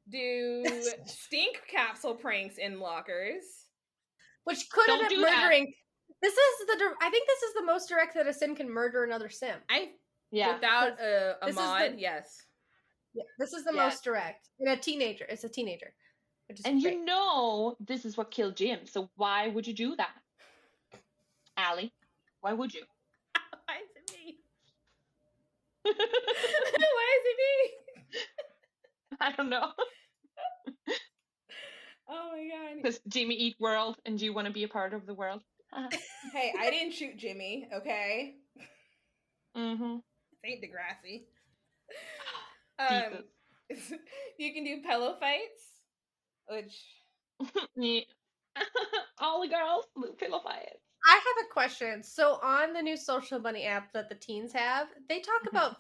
do stink capsule pranks in lockers. Which could have Don't been do that. murdering. I think this is the most direct that a sim can murder another sim. Yeah. Without a this is mod, the- yes. Yeah, this is the Yeah. most direct. And a teenager. It's a teenager. Which is And great. you know this is what killed Jim, so why would you do that? Allie, why would you? Why is it me? Why is it me? I don't know. Oh my god! Because Jimmy eat world, and you want to be a part of the world. Hey, I didn't shoot Jimmy. Okay, Mm-hmm. this ain't Degrassi. Jesus. You can do pillow fights, which Yeah. All the girls do pillow fights. I have a question. So on the new Social Bunny app that the teens have, they talk Mhm. about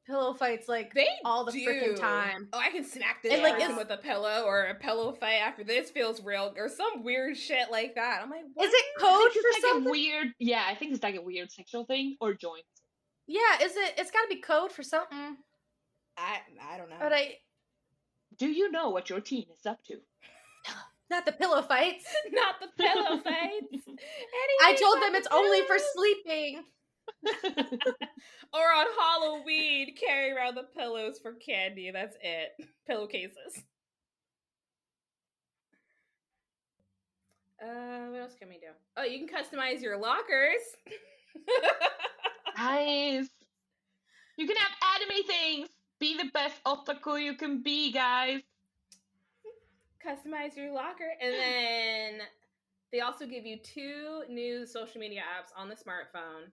pillow fights like they all the do. freaking time. Oh, I can smack this And, like, person is- with a pillow, or a pillow fight after this feels real, or some weird shit like that. I'm like, what? Is it I code think for it's like something? a weird. Yeah, I think it's like a weird sexual thing or joints. Yeah, is it? It's got to be code for something. I don't know. But Do you know what your teen is up to? not the pillow fights. Not the pillow fights. I Anything told but them the it's only for pillows. sleeping. Or on Halloween, carry around the pillows for candy. That's it. Pillowcases. What else can we do? Oh, you can customize your lockers. Nice. You can have anime things. Be the best otaku you can be, guys. Customize your locker. And then they also give you 2 new social media apps on the smartphone.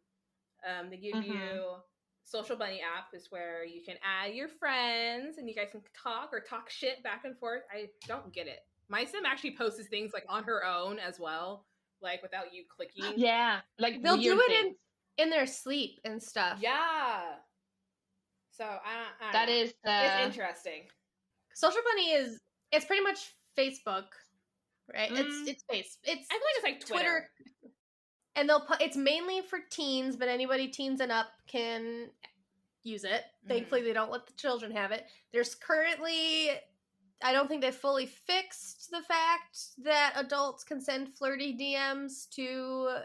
They give you Social Bunny app, is where you can add your friends and you guys can talk or talk shit back and forth. I don't get it. My sim actually posts things like on her own as well, like without you clicking. Yeah, like They'll weird do it things. in their sleep and stuff. Yeah. So I That don't know. is It's interesting. Social Bunny it's pretty much Facebook, right? It's I feel like it's like Twitter. And it's mainly for teens, but anybody teens and up can use it. Thankfully, they don't let the children have it. There's currently, I don't think they fully fixed the fact that adults can send flirty DMs to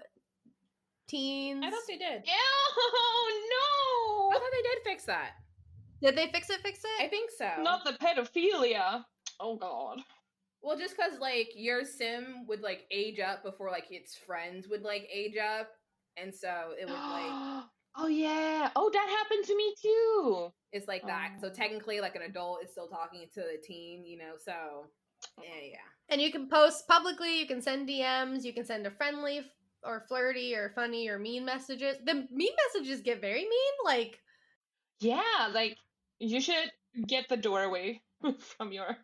teens. I thought they did. Oh, no! I thought they did fix that. Did they fix it? I think so. Not the pedophilia. Oh, God. Well, just because, like, your sim would, like, age up before, like, its friends would, like, age up. And so it would, like... Oh, yeah. Oh, that happened to me, too. It's like that. So technically, like, an adult is still talking to a teen, you know, so... Yeah. And you can post publicly, you can send DMs, you can send a friendly or flirty or funny or mean messages. The mean messages get very mean, like... Yeah, like, you should get the doorway from your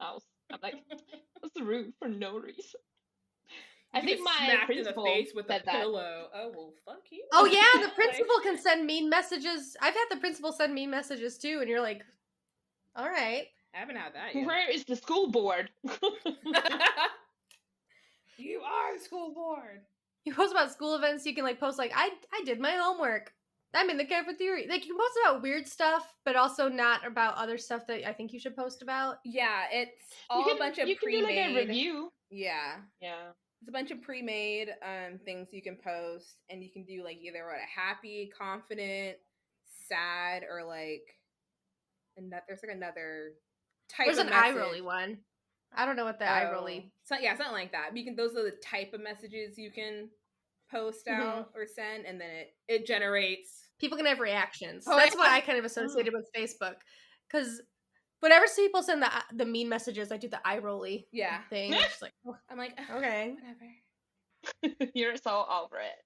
house. I'm like, that's rude for no reason. I think my principal in the face with said a pillow. Oh, well, fuck you. Oh yeah, the principal can send mean messages. I've had the principal send mean messages too, and you're like, all right. I haven't had that yet. Where is the school board? You are the school board. You post about school events, you can like post like, I did my homework. I'm in the cafeteria. Like, you can post about weird stuff, but also not about other stuff that I think you should post about. Yeah, it's all a bunch of pre-made. You can do like a review. Yeah. Yeah. It's a bunch of pre-made things you can post, and you can do like either a happy, confident, sad, or like there's like another type There's of an message. eye rolly one. I don't know what the eye rolly. Something like that. Those are the type of messages you can post out or send, and then it generates. People can have reactions. Oh, That's yeah. what I kind of associated with Facebook, because whenever people send the mean messages, I do the eye rolly thing. It's just like, I'm like, okay, whatever. You're so over it.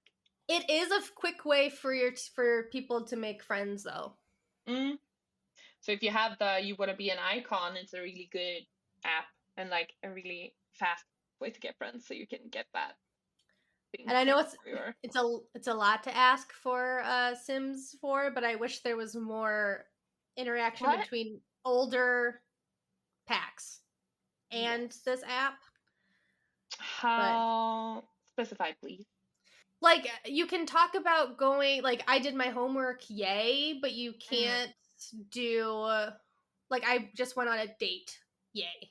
It is a quick way for people to make friends, though. So if you have you want to be an icon, it's a really good app and like a really fast way to get friends, so you can get that. And I know it's a lot to ask for Sims 4, but I wish there was more interaction between older packs and this app. How specify, please? Like, you can talk about going, like, I did my homework, yay, but you can't do, like, I just went on a date, yay.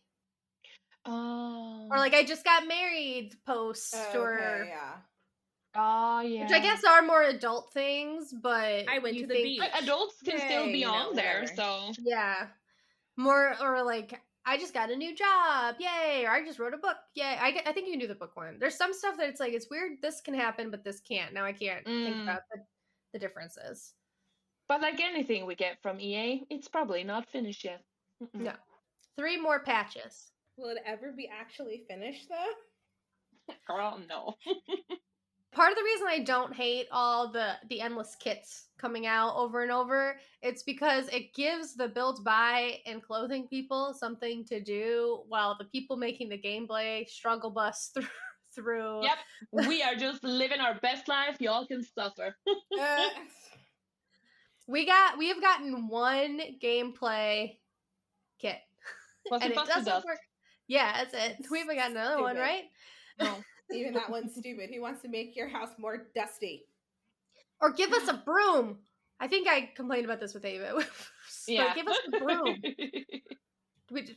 Oh. Or, like, I just got married post, or... yeah. Oh, yeah. Which I guess are more adult things, but... I went to the beach. But adults can still be on there, so... Yeah. More, or, like... I just got a new job, yay! Or I just wrote a book, yay! I think you can do the book one. There's some stuff that it's like, it's weird, this can happen, but this can't. Now I can't think about the differences. But like anything we get from EA, it's probably not finished yet. No. 3 more patches. Will it ever be actually finished, though? Girl, no. Part of the reason I don't hate all the endless kits coming out over and over, it's because it gives the build, buy, and clothing people something to do while the people making the gameplay struggle bus through. Yep, we are just living our best life. Y'all can suffer. We have gotten 1 gameplay kit, and it doesn't work. Yeah, that's it. We haven't got another one, right? No. Even that one's stupid. Who wants to make your house more dusty? Or give us a broom. I think I complained about this with Ava. Yeah. Give us a broom.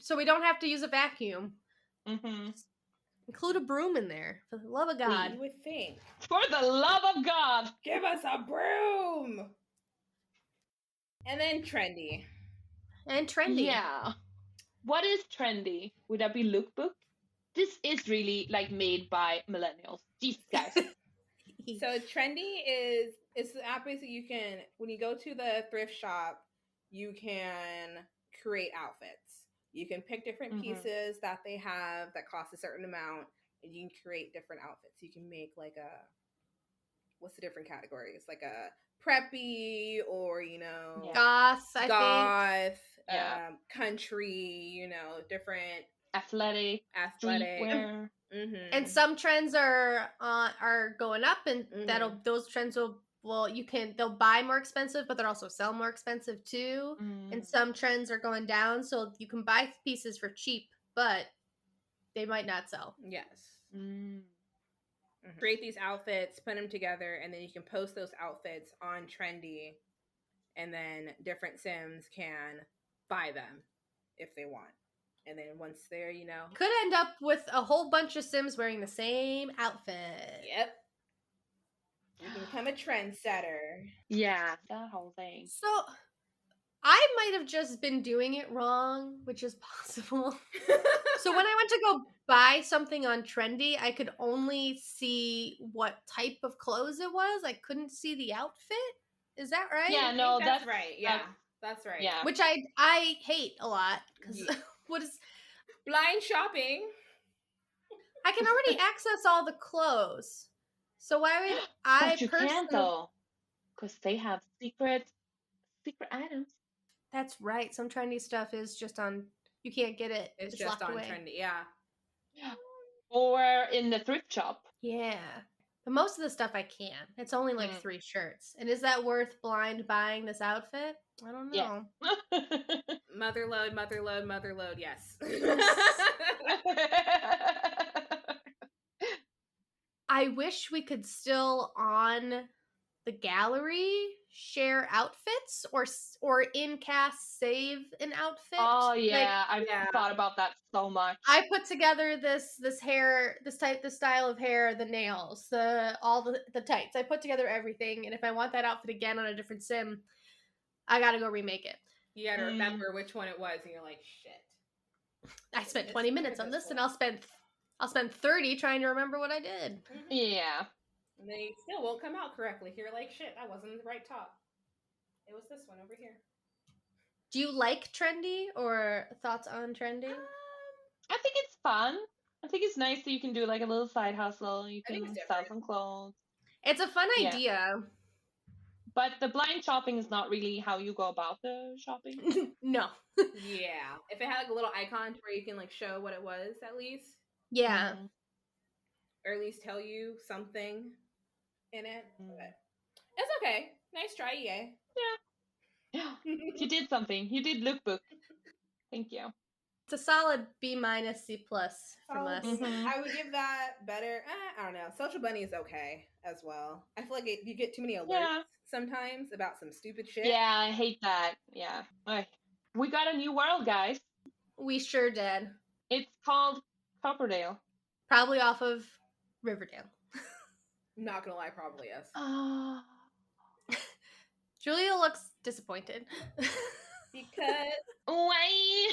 So we don't have to use a vacuum. Include a broom in there. For the love of God. You would think. For the love of God. Give us a broom. And then trendy. Yeah. What is trendy? Would that be lookbook? This is really like made by millennials. Jesus, guys. So trendy is the app is that you can, when you go to the thrift shop, you can create outfits. You can pick different Mhm. pieces that they have that cost a certain amount, and you can create different outfits. You can make like a, what's the different categories? Like a preppy, or Yeah. Goth, I think. goth, Yeah. country, you know, different Athletic, athletic. streetwear. Mhm. And some trends are going up, and Mhm. those trends they'll buy more expensive, but they'll also sell more expensive too. Mm. And some trends are going down, so you can buy pieces for cheap, but they might not sell. Yes. Mm. Create these outfits, put them together, and then you can post those outfits on Trendy, and then different Sims can buy them if they want. And then once they're, you know, Could end up with a whole bunch of Sims wearing the same outfit. yep, you can become a trendsetter. Yeah, that whole thing. So I might have just been doing it wrong, which is possible. So when I went to go buy something on Trendy, I could only see what type of clothes it was. I couldn't see the outfit. Is that right? Yeah, I think no, that's right. Yeah, that's- that's right. yeah. Which I hate a lot because Yeah. what is Blind shopping. I can already access all the clothes. So why would I But you can't personally? though, because they have secret items. That's right. Some trendy stuff is just on. You can't get it. It's It's just locked on away. Trendy. Yeah. Or in the thrift shop. Yeah. But most of the stuff I can. It's only like 3 shirts. And is that worth blind buying this outfit? I don't know. Yeah. Motherload, motherload, motherload. Yes. I wish we could still on the gallery share outfits or in cast save an outfit. Oh Like, yeah, I've yeah. thought about that so much. I put together this hair, this style of hair, the nails, all the tights. I put together everything, and if I want that outfit again on a different sim, I gotta go remake it. You gotta remember which one it was, and you're like, shit. I spent 20 minutes on this, and I'll spend 30 trying to remember what I did. Yeah. And they still won't come out correctly. You're like, shit, that wasn't the right top. It was this one over here. Do you like trendy, or thoughts on trendy? I think it's fun. I think it's nice that you can do like a little side hustle. You I think can it's sell different. some clothes. It's a fun Yeah. idea. But the blind shopping is not really how you go about the shopping. No. Yeah. If it had like a little icon to where you can like show what it was at least, Yeah. Mhm. or at least tell you something in it. Mm. But it's okay. Nice try, yay. Yeah. You did something. You did lookbook. Thank you. It's a solid B minus C plus from us. Mhm. I would give that better. I don't know. Social Bunny is okay as well. I feel like you get too many alerts Yeah. sometimes about some stupid shit. Yeah, I hate that. Yeah. Ay. We got a new world, guys. We sure did. It's called Copperdale. Probably off of Riverdale. Not gonna lie, probably yes. Ah. Julia looks disappointed. Because Why?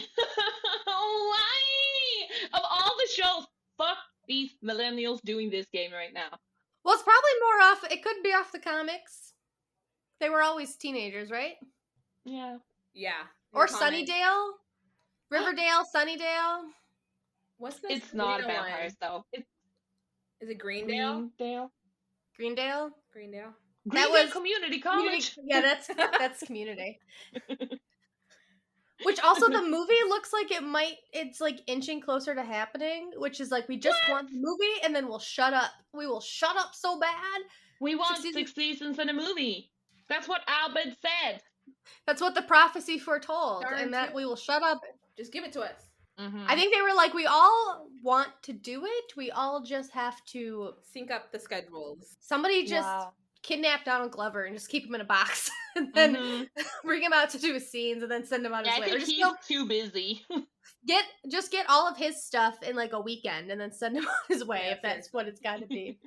Why? Of all the shows, fuck these millennials doing this game right now. Well, it's probably more off. It could be off the comics. They were always teenagers, right? Yeah. yeah. Or your comment. Sunnydale. Riverdale, Sunnydale. What's this? It's not Greendale vampires one? though. It's Is it Greendale? Greendale. Greendale. Greendale. That Greendale was- Community College. Yeah, that's Community. Which also the movie looks like it's like inching closer to happening, which is like we just want the movie and then we'll shut up. We will shut up so bad. We want 6 6 seasons in a movie. That's what Albert said. That's what the prophecy foretold, Darn and that tootin'. we will shut up. Just give it to us. I think they were like, we all want to do it. We all just have to. Sync up the schedules. Somebody just kidnap Donald Glover and just keep him in a box, and then Mhm. bring him out to do his scenes, and then send him on Yeah, his I way. Or think just he's too busy. get all of his stuff in like a weekend, and then send him on his way Yeah, if that's what it's got to be.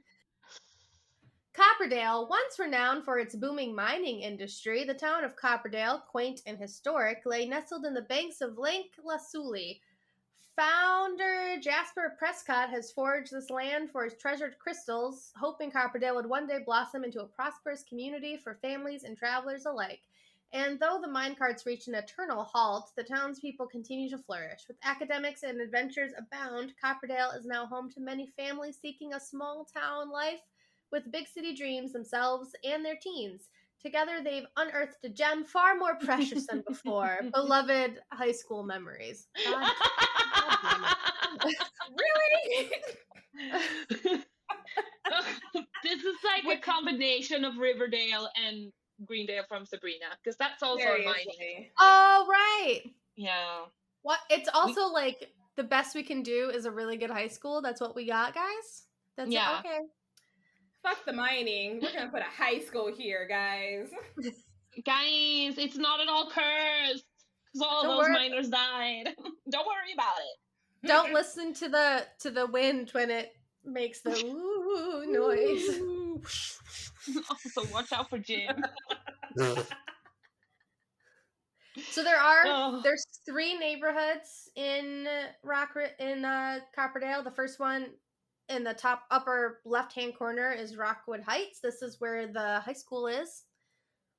Copperdale, once renowned for its booming mining industry, the town of Copperdale, quaint and historic, lay nestled in the banks of Lake Lasuli. Founder Jasper Prescott has forged this land for his treasured crystals, hoping Copperdale would one day blossom into a prosperous community for families and travelers alike. And though the minecarts reach an eternal halt, the townspeople continue to flourish. With academics and adventures abound, Copperdale is now home to many families seeking a small town life with big city dreams themselves and their teens. Together, they've unearthed a gem far more precious than before. Beloved high school memories. God Really? This is like a combination of Riverdale and Greendale from Sabrina, because that's also on my Seriously. Oh, right. Yeah. What? It's also like the best we can do is a really good high school. That's what we got, guys. That's Yeah. okay. Fuck the mining. We're gonna put a high school here, guys. Guys, it's not at all cursed, because all Don't those worry. miners died. Don't worry about it. Don't listen to the wind when it makes the ooh noise. Also, watch out for Jim. So there's 3 neighborhoods in Copperdale. The first one in the top upper left-hand corner is Rockwood Heights. This is where the high school is.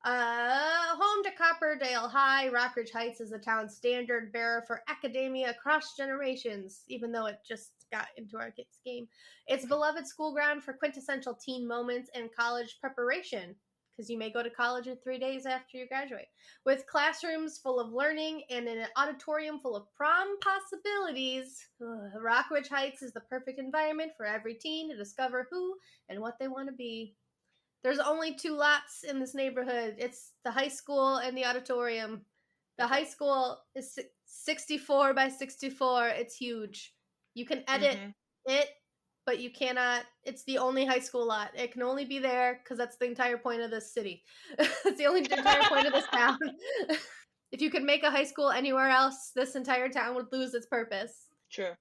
Home to Copperdale High, Rockridge Heights is the town's standard bearer for academia across generations, even though it just got into our kids' game. It's a beloved school ground for quintessential teen moments and college preparation, because you may go to college in 3 days after you graduate. With classrooms full of learning and an auditorium full of prom possibilities, Rockridge Heights is the perfect environment for every teen to discover who and what they want to be. There's only 2 lots in this neighborhood. It's the high school and the auditorium. The high school is 64 by 64. It's huge. You can edit it, but you cannot. It's the only high school lot. It can only be there because that's the entire point of this city. It's the entire point of this town. If you could make a high school anywhere else, this entire town would lose its purpose. True.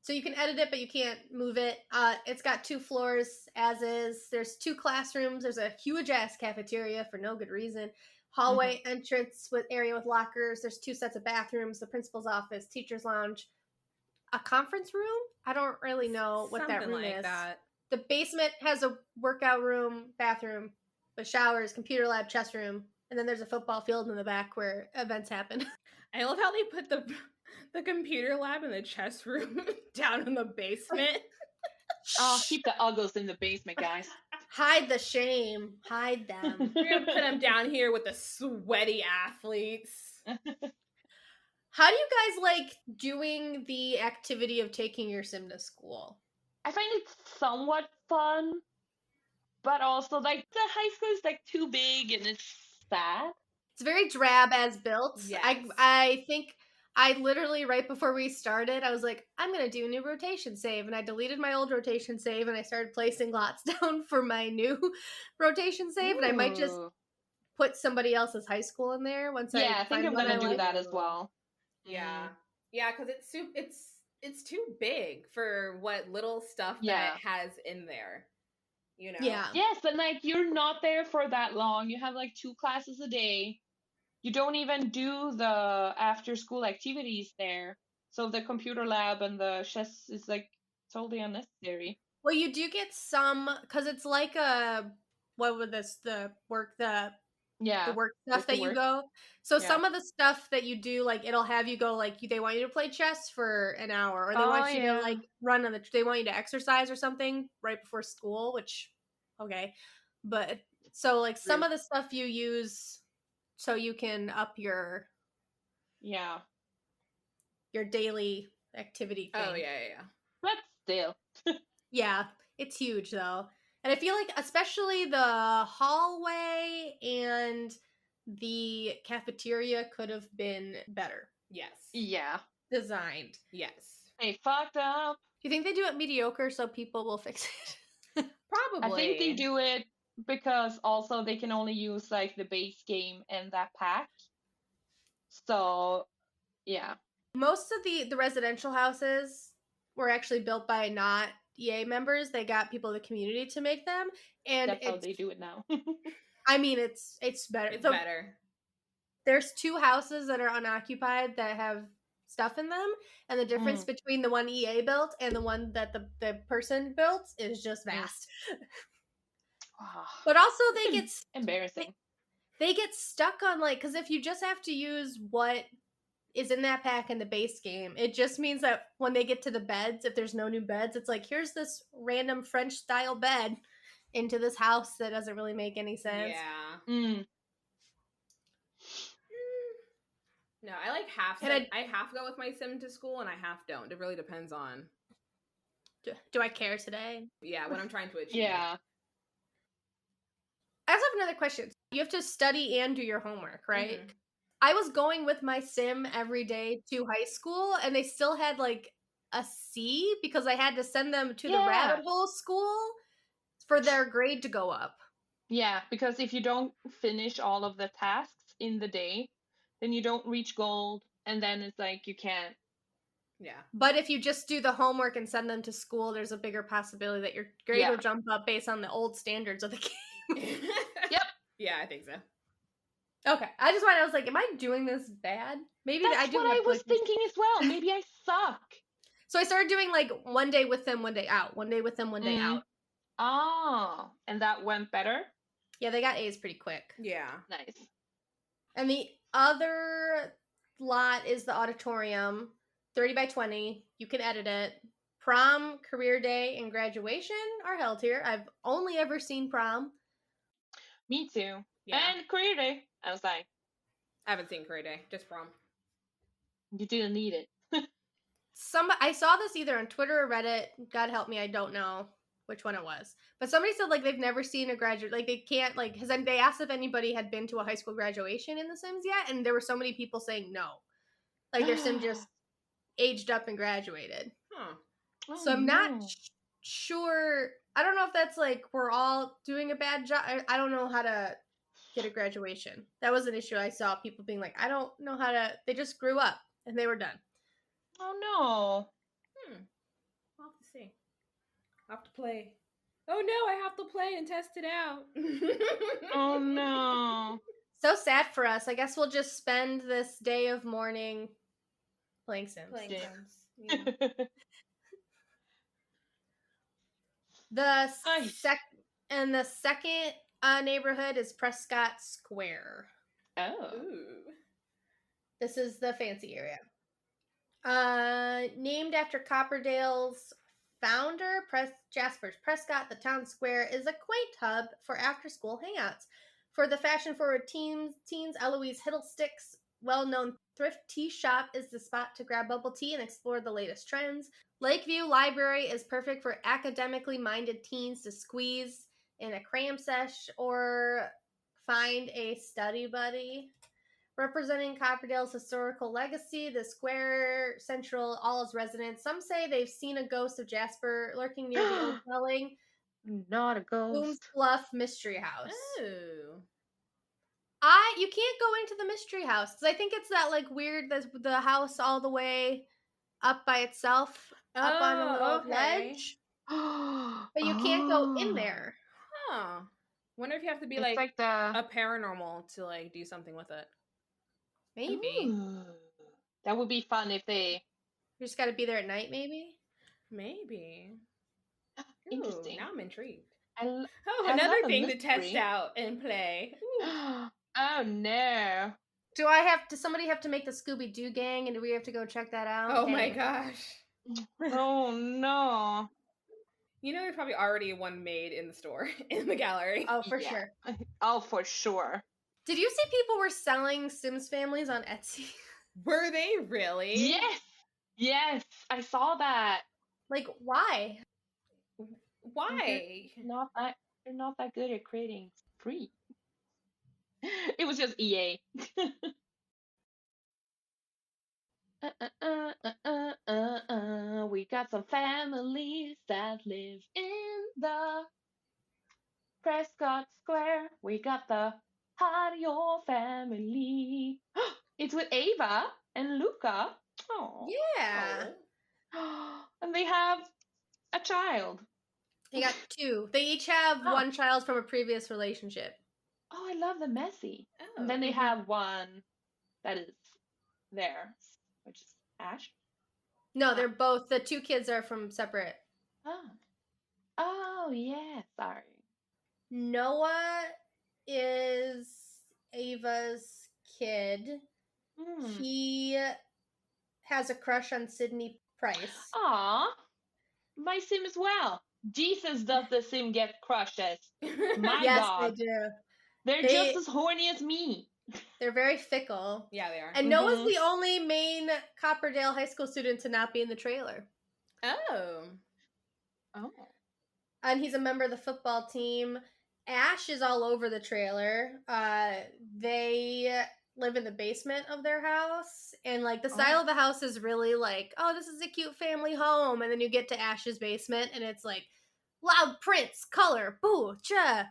So you can edit it, but you can't move it. It's got 2 floors, as is. There's 2 classrooms. There's a huge-ass cafeteria for no good reason. Hallway entrance with area with lockers. There's 2 sets of bathrooms, the principal's office, teacher's lounge, a conference room? I don't really know what that room is. That. The basement has a workout room, bathroom, with showers, computer lab, chess room, and then there's a football field in the back where events happen. I love how they put the computer lab and the chess room down in the basement. Oh, keep the uggles in the basement, guys. Hide the shame. Hide them. We're gonna put them down here with the sweaty athletes. How do you guys like doing the activity of taking your sim to school? I find it somewhat fun, but also like the high school is like too big and it's sad. It's very drab as built. Yes. I think I literally, right before we started, I was like, I'm going to do a new rotation save. And I deleted my old rotation save and I started placing lots down for my new rotation save. Ooh. And I might just put somebody else's high school in there once I think I'm going to do that as well. Yeah. Yeah, because it's too big for what little stuff that it has in there. You know? Yeah. Yes, and like you're not there for that long. You have like 2 classes a day. You don't even do the after school activities there. So the computer lab and the chess is like totally unnecessary. Well, you do get some, because it's like the work stuff that you go. So some of the stuff that you do, like it'll have you go, like they want you to play chess for an hour, or they want you to like run they want you to exercise or something right before school, which, okay. But so like some of the stuff you use so you can up your daily activity thing. Oh, yeah. But still. Yeah, it's huge though. And I feel like especially the hallway and the cafeteria could have been better. Yes. Yeah. Designed. Yes. They fucked up. Do you think they do it mediocre so people will fix it? Probably. I think they do it because also they can only use like the base game and that pack. So, yeah. Most of the residential houses were actually built by not EA members. They got people in the community to make them, and that's how they do it now. I mean, it's better. It's better. There's 2 houses that are unoccupied that have stuff in them, and the difference between the one EA built and the one that the person built is just vast. But also, they get embarrassing. they get stuck on like, because if you just have to use what is in that pack in the base game, it just means that when they get to the beds, if there's no new beds, it's like, here's this random French style bed into this house that doesn't really make any sense. Yeah. Mm. No, I like half. And I half go with my sim to school, and I half don't. It really depends on Do I care today? what I'm trying to achieve. Yeah. I also have another question. You have to study and do your homework, right? Mhm. I was going with my sim every day to high school, and they still had like a C because I had to send them to the Yeah. rabbit hole school for their grade to go up. Yeah, because if you don't finish all of the tasks in the day, then you don't reach gold, and then it's like you can't. Yeah. But if you just do the homework and send them to school, there's a bigger possibility that your grade Yeah. will jump up based on the old standards of the game. Yep. Yeah, I think so. Okay, I was like, am I doing this bad? Maybe That's I do what have I was glitches. thinking as well. Maybe I suck. So I started doing like one day with them, one day out. One day with them, one day Mm. out. Oh, and that went better? Yeah, they got A's pretty quick. Yeah. Nice. And the other lot is the auditorium, 30 by 20. You can edit it. Prom, career day, and graduation are held here. I've only ever seen prom. Me too. Yeah. And career day. I was like, I haven't seen Career Day, just prom. you didn't need it. I saw this either on Twitter or Reddit. God help me, I don't know which one it was. But somebody said like they've never seen a graduate, like they can't like, because they asked if anybody had been to a high school graduation in The Sims yet, and there were so many people saying no. Like their sim just aged up and graduated. Huh. Oh, So I'm not no. sure. I don't know if that's like we're all doing a bad job. I don't know how to get a graduation. That was an issue I saw people being like, I don't know how to. They just grew up and they were done. Oh I'll have to see. I'll have to play. Oh no, I have to play and test it out. no. Oh no. So sad for us. I guess we'll just spend this day of mourning playing Sims. Playing Yeah. Sims. Yeah. The Nice. second neighborhood is Prescott Square. Oh. Ooh. This is the fancy area. Named after Copperdale's founder, Jasper's Prescott, the town square is a quaint hub for after-school hangouts. For the fashion-forward teens, Eloise Hiddlestick's well-known thrift tea shop is the spot to grab bubble tea and explore the latest trends. Lakeview Library is perfect for academically minded teens to squeeze in a cram sesh or find a study buddy. Representing Copperdale's historical legacy, the square central all its residents. Some say they've seen a ghost of Jasper lurking near the old dwelling, Not a Booms ghost. Bluff Mystery House. Oh. You can't go into the mystery house because I think it's that like weird the house all the way up by itself, up on a little ledge, but you can't go in there. Huh. Wonder if you have to be It's like the a paranormal to like do something with it. Maybe Ooh. That would be fun if they. you just got to be there at night. Maybe. Maybe. Interesting. Ooh, now I'm intrigued. I Oh, I another love a thing to test mystery. out and play. Ooh. Oh no. Does somebody have to make the Scooby Doo gang, and do we have to go check that out? Oh my Dang. gosh. Oh no. You know, there's probably already one made in the store, in the gallery. Oh, for Yeah. sure. Oh, for sure. Did you see people were selling Sims families on Etsy? Were they really? Yes. Yes. I saw that. Like, why? Why? They're not that good at creating free. It was just EA. We got some families that live in the Prescott Square. We got the Hario family. It's with Ava and Luca. Oh. Yeah. And they have a child. They got two. They each have Oh. one child from a previous relationship. Oh, I love the messy. Oh. And then they have one that is theirs, which is Ash. No, they're both, the two kids are from separate. Oh. Oh, yeah. Sorry. Noah is Ava's kid. Hmm. He has a crush on Sydney Price. Aw, my sim as well. Jesus, does the sim get crushes? My Yes, they God, do. they're They- just as horny as me. They're very fickle. Yeah, they are. And Noah's Mhm. the only main Copperdale High School student to not be in the trailer. Oh. Oh. And he's a member of the football team. Ash is all over the trailer. They live in the basement of their house, and like the style of the house is really like, oh, this is a cute family home. And then you get to Ash's basement, and it's like loud prints, color, boo, cha.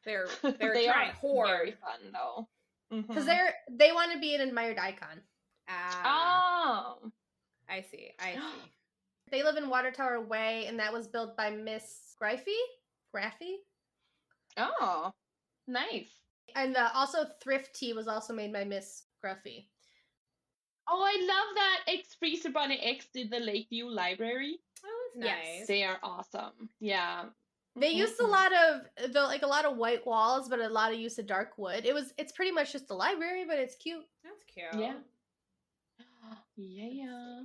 They're They trying are hard. very fun though. Because Mhm. they want to be an admired icon. Oh. I see. They live in Water Tower Way, and that was built by Miss Graffy. Oh. Nice. And also Thrifty was also made by Miss Gruffy. Oh, I love that X Freezer Bunny X did the Lakeview Library. Oh, that's Yes. nice. They are awesome. Yeah. They used a Mhm. lot of white walls, but a lot of use of dark wood. It's pretty much just a library, but it's cute. That's cute. Yeah. Yeah.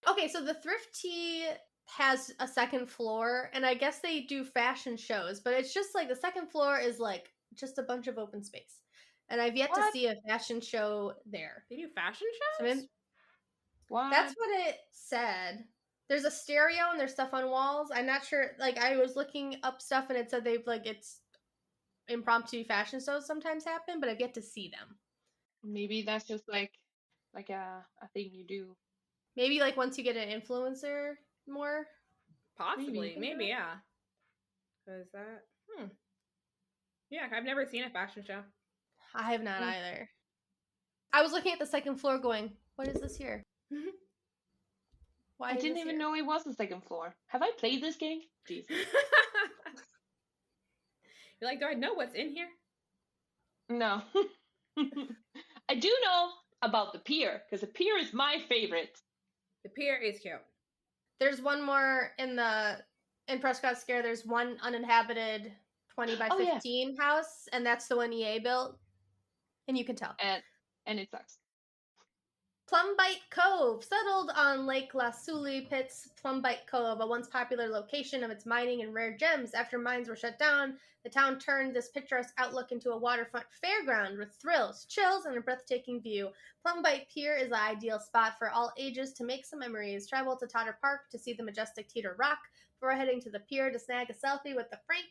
Okay, so the Thrifty has a second floor, and I guess they do fashion shows, but it's just like the second floor is like just a bunch of open space. And I've yet to What? see a fashion show there. They do fashion So shows? maybe- What? that's what it said. There's a stereo and there's stuff on walls. I'm not sure. Like I was looking up stuff and it said they've like it's impromptu fashion shows sometimes happen, but I've yet to see them. Maybe that's just like a thing you do. Maybe like once you get an influencer more. Possibly. Maybe. Maybe, yeah. Because that. Yeah, I've never seen a fashion show. I have not Mm. either. I was looking at the second floor going, what is this here? Why I is didn't this even here? know it was the second floor. Have I played this game? Jesus. You're like, do I know what's in here? No. I do know about the pier, because the pier is my favorite. The pier is cute. There's one more in Prescott Square. There's one uninhabited 20 by Oh, yeah. 15 house, and that's the one EA built. And you can tell. And it sucks. Plumbite Cove, settled on Lake Lasuli Pit's Plumbite Cove, a once popular location of its mining and rare gems. After mines were shut down, the town turned this picturesque outlook into a waterfront fairground with thrills, chills, and a breathtaking view. Plumbite Pier is the ideal spot for all ages to make some memories. Travel to Totter Park to see the majestic Teeter Rock before heading to the pier to snag a selfie with the Frank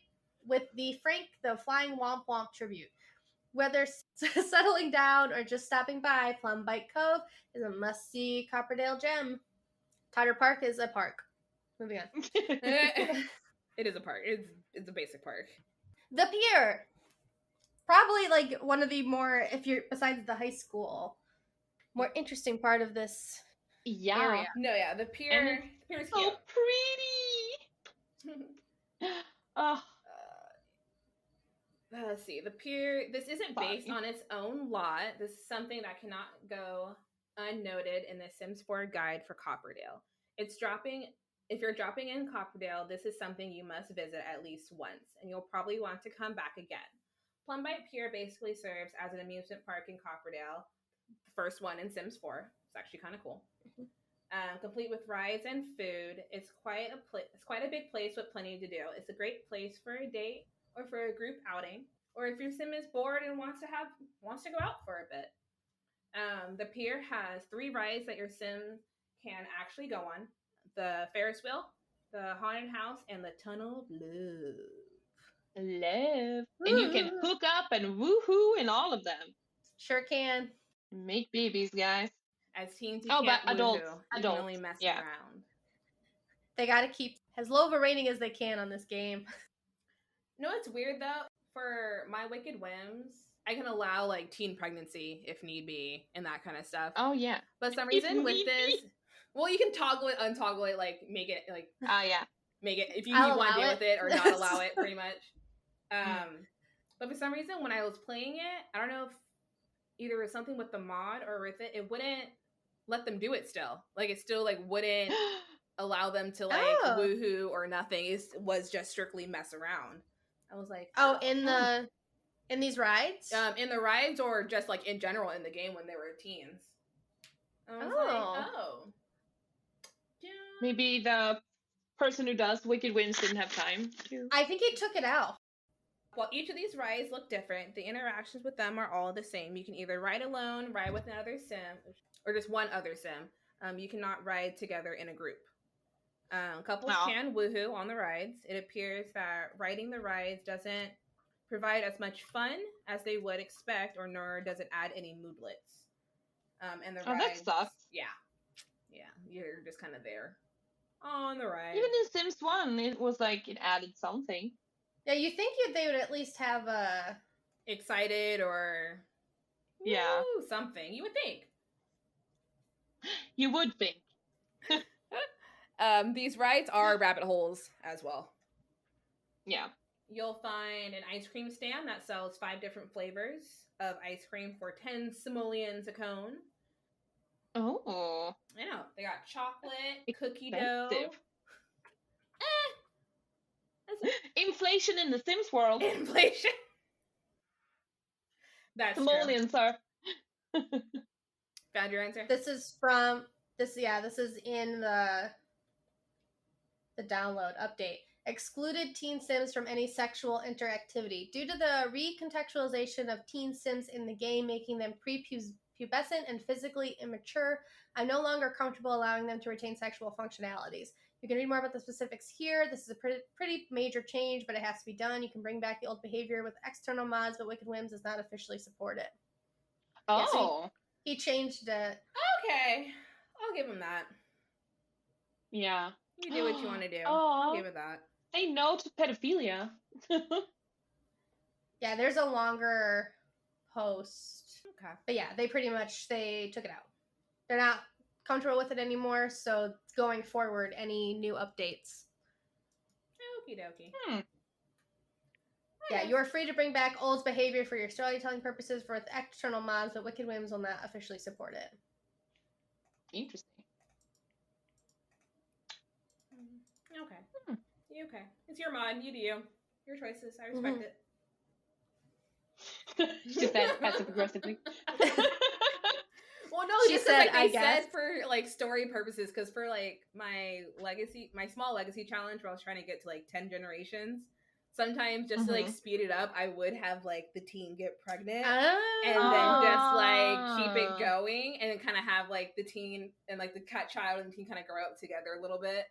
the Flying Womp Womp tribute. Whether settling down or just stopping by, Plumbite Cove is a must-see Copperdale gem. Totter Park is a park. Moving on. It is a park. It's a basic park. The pier. Probably like one of the more, if you're besides the high school, more interesting part of this Yeah. area. No, yeah, the pier. The pier's So cute. pretty. Oh, Let's see. The pier. This isn't based Fine. on its own lot. This is something that cannot go unnoted in the Sims 4 guide for Copperdale. It's dropping. If you're dropping in Copperdale, this is something you must visit at least once, and you'll probably want to come back again. Plumbite Pier basically serves as an amusement park in Copperdale, the first one in Sims 4. It's actually kind of cool. Complete with rides and food. It's quite a big place with plenty to do. It's a great place for a date or for a group outing, or if your sim is bored and wants to go out for a bit. The pier has 3 rides that your sim can actually go on: the Ferris wheel, the haunted house, and the tunnel of love. love. And you can hook up and woohoo in all of them. Sure can. Make babies, guys. As teens, you Oh, can't but adults, woohoo. You adults, can only mess yeah. around. They gotta keep as low of a rating as they can on this game. No, it's weird though. For My Wicked Whims, I can allow like teen pregnancy if need be and that kind of stuff. Oh, yeah. But for some If reason with need this, be. well, you can toggle it, untoggle it, like make it Yeah. if you I'll want to allow deal it. with it or not allow it, pretty much. But for some reason, when I was playing it, I don't know if either it was something with the mod or with it wouldn't let them do it still. Like it still like wouldn't allow them to like Oh. woohoo or nothing. It was just strictly mess around. I was like, Oh, in the In these rides? In the rides or just like in general in the game when they were teens. I was like, oh. Yeah. Maybe the person who does Wicked Whims didn't have time to. I think he took it out. Well, each of these rides look different. The interactions with them are all the same. You can either ride alone, ride with another sim, or just one other sim. You cannot ride together in a group. Couples can woohoo on the rides. It appears that riding the rides doesn't provide as much fun as they would expect, or nor does it add any moodlets. And the rides, that sucks. Yeah, you're just kind of there on the ride. Even in Sims 1, it was like it added something. Yeah, you think they would at least have a excited or something. You would think. You would think. These rides are rabbit holes as well. Yeah. You'll find an ice cream stand that sells 5 different flavors of ice cream for 10 simoleons a cone. Oh. I know. They got chocolate, cookie Expensive. dough. Inflation in the Sims world. Inflation. That's simoleons are. Found your answer? This is in the download update. Excluded teen sims from any sexual interactivity. Due to the recontextualization of teen sims in the game, making them prepubescent and physically immature, I'm no longer comfortable allowing them to retain sexual functionalities. You can read more about the specifics here. This is a pretty major change, but it has to be done. You can bring back the old behavior with external mods, but Wicked Whims does not officially support it. Oh. Yeah, so he changed it. Okay. I'll give him that. Yeah. You do what you want to do. Oh. I'll give it that. Say no to pedophilia. Yeah, there's a longer post. Okay. But yeah, they took it out. They're not comfortable with it anymore, so going forward, any new updates. Okie dokie. Yeah, you are free to bring back old behavior for your storytelling purposes for external mods, but Wicked Whims will not officially support it. Interesting. Okay. Okay. It's your mod. You do you. Your choices. I respect it. She said passive aggressively. Well, no, She just said, like I they guess. said for like story purposes, because for like my small legacy challenge where I was trying to get to like 10 generations, sometimes just to like speed it up, I would have like the teen get pregnant and then just like keep it going, and then kind of have like the teen and like the child and the teen kind of grow up together a little bit,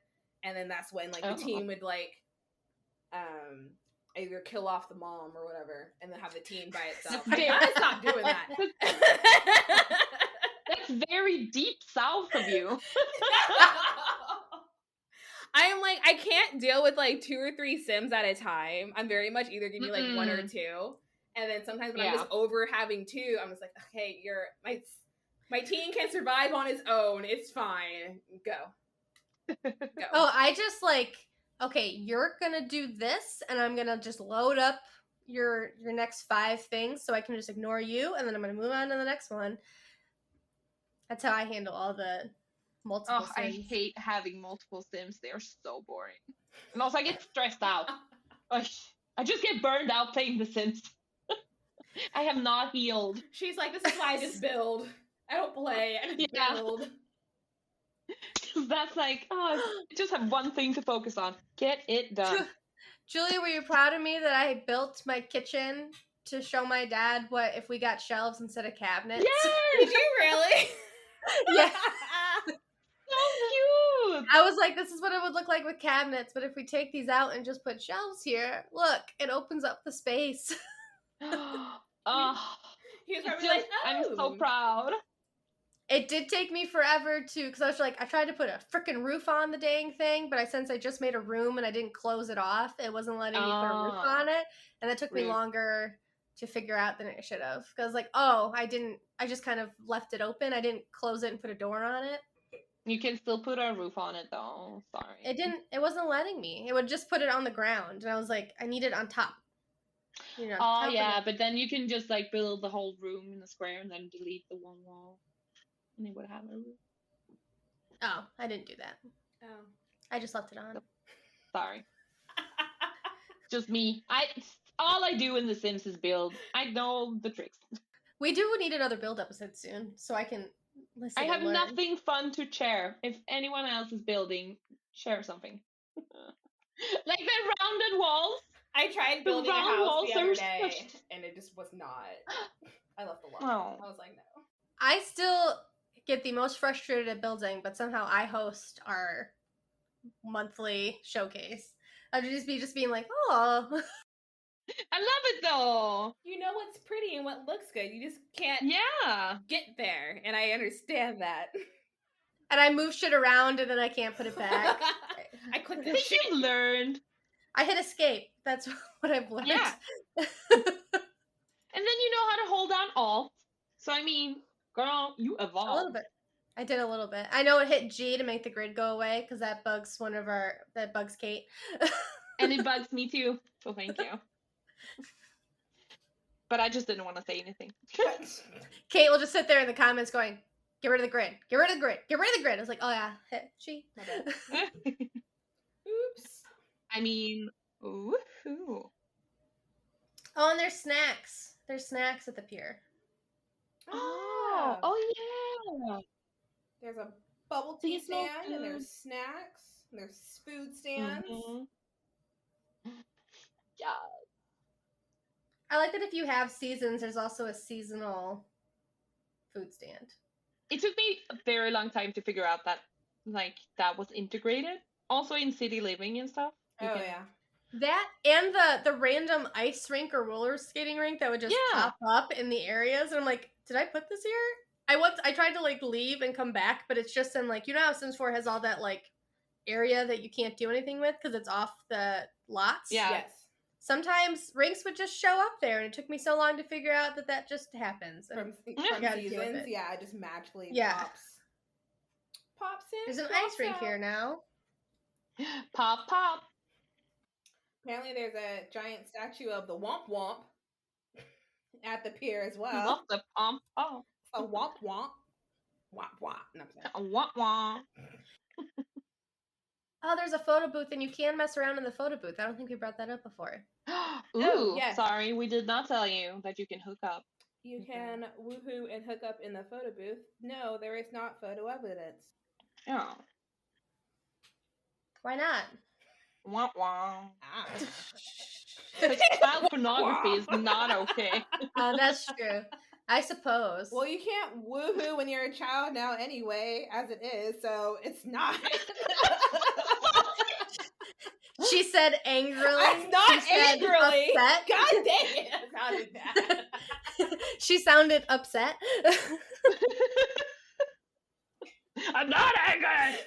and then that's when like the teen would like either kill off the mom or whatever, and then have the teen by itself. I gotta stop doing that. That's very deep south of you. I'm like, I can't deal with like 2 or 3 sims at a time. I'm very much either give me like 1 or 2, and then sometimes when I'm just over having 2, I'm just like, okay, my teen can survive on his own. It's fine. Go. Oh, I just like, okay, you're gonna do this, and I'm gonna just load up your next 5 things, so I can just ignore you, and then I'm gonna move on to the next one. That's how I handle all the multiple sims. I hate having multiple sims. They are so boring. And also, I get stressed out. I just get burned out playing The Sims. I have not healed. She's like, this is why I just build. I don't play. I just build. That's like, I just have one thing to focus on. Get it done. Julia, were you proud of me that I built my kitchen to show my dad what if we got shelves instead of cabinets? Yes! Did you really? Yeah. So cute! I was like, this is what it would look like with cabinets, but if we take these out and just put shelves here, look, it opens up the space. He was probably like, I'm so proud. It did take me forever to, because I was like, I tried to put a freaking roof on the dang thing, but since I just made a room and I didn't close it off, it wasn't letting me put a roof on it, and that took me longer to figure out than it should have. Because I was like, I just kind of left it open. I didn't close it and put a door on it. You can still put a roof on it though. Sorry. It wasn't letting me. It would just put it on the ground, and I was like, I need it on top. You know, oh yeah, but then you can just like build the whole room in a square and then delete the one wall. And it would have a roof. Oh, I didn't do that. Oh. I just left it on. Sorry. Just me. All I do in The Sims is build. I know the tricks. We do need another build episode soon, so I can listen. I have and learn. nothing fun to share. If anyone else is building, share something. Like the rounded walls. I tried The building a round house walls the other are day, such- and it just was not. I left a lot. Oh. I was like, no. I still get the most frustrated at building, but somehow I host our monthly showcase. I'd just being like, oh, I love it though. You know what's pretty and what looks good. You just can't Yeah. get there, and I understand that. and I move shit around and then I can't put it back. I clicked I the think shit. you've learned. I hit escape. That's what I've learned. Yeah. And then you know how to hold down Alt. So I mean, girl, you a evolved. little bit. I did a little bit. I know it hit G to make the grid go away because that bugs Kate. And it bugs me too. So thank you. But I just didn't want to say anything. Kate will just sit there in the comments going, "Get rid of the grid. Get rid of the grid. Get rid of the grid." I was like, "Oh yeah, hit G." My bad. Oops. I mean, woohoo. Oh, and there's snacks. There's snacks at the pier. Oh, Yeah. oh yeah. There's a bubble tea Seasonal stand, and food. there's snacks, and there's food stands. Mhm. Yeah. I like that if you have seasons, there's also a seasonal food stand. It took me a very long time to figure out that that was integrated. Also in city living and stuff. you Oh can- yeah. That and the random ice rink or roller skating rink that would just Yeah. pop up in the areas, and I'm like, did I put this here? I tried to like leave and come back, but it's just in like, you know how Sims 4 has all that like area that you can't do anything with because it's off the lots. Yeah. Yes. Sometimes rinks would just show up there, and it took me so long to figure out that just happens. And From gotta deal with seasons, it. yeah, it just magically Yeah. pops in. there's an pops ice rink out. here now. Pop, pop. Apparently, there's a giant statue of the Womp Womp at the pier as well. Love the pump. Oh, A Womp Womp. Womp Womp. No, I'm sorry. wah, wah. Oh, there's a photo booth, and you can mess around in the photo booth. I don't think we brought that up before. Ooh, yes. sorry, we did not tell you that you can hook up. You Mhm. can woohoo and hook up in the photo booth. No, there is not photo evidence. Oh, Why not? wah, wah. Ah. Because child pornography is not okay. Oh, that's true. I suppose. Well, you can't woohoo when you're a child now anyway, as it is, so it's not. She said angrily. It's not She said angrily. upset. God dang it, that sounded bad. She sounded upset. I'm not angry.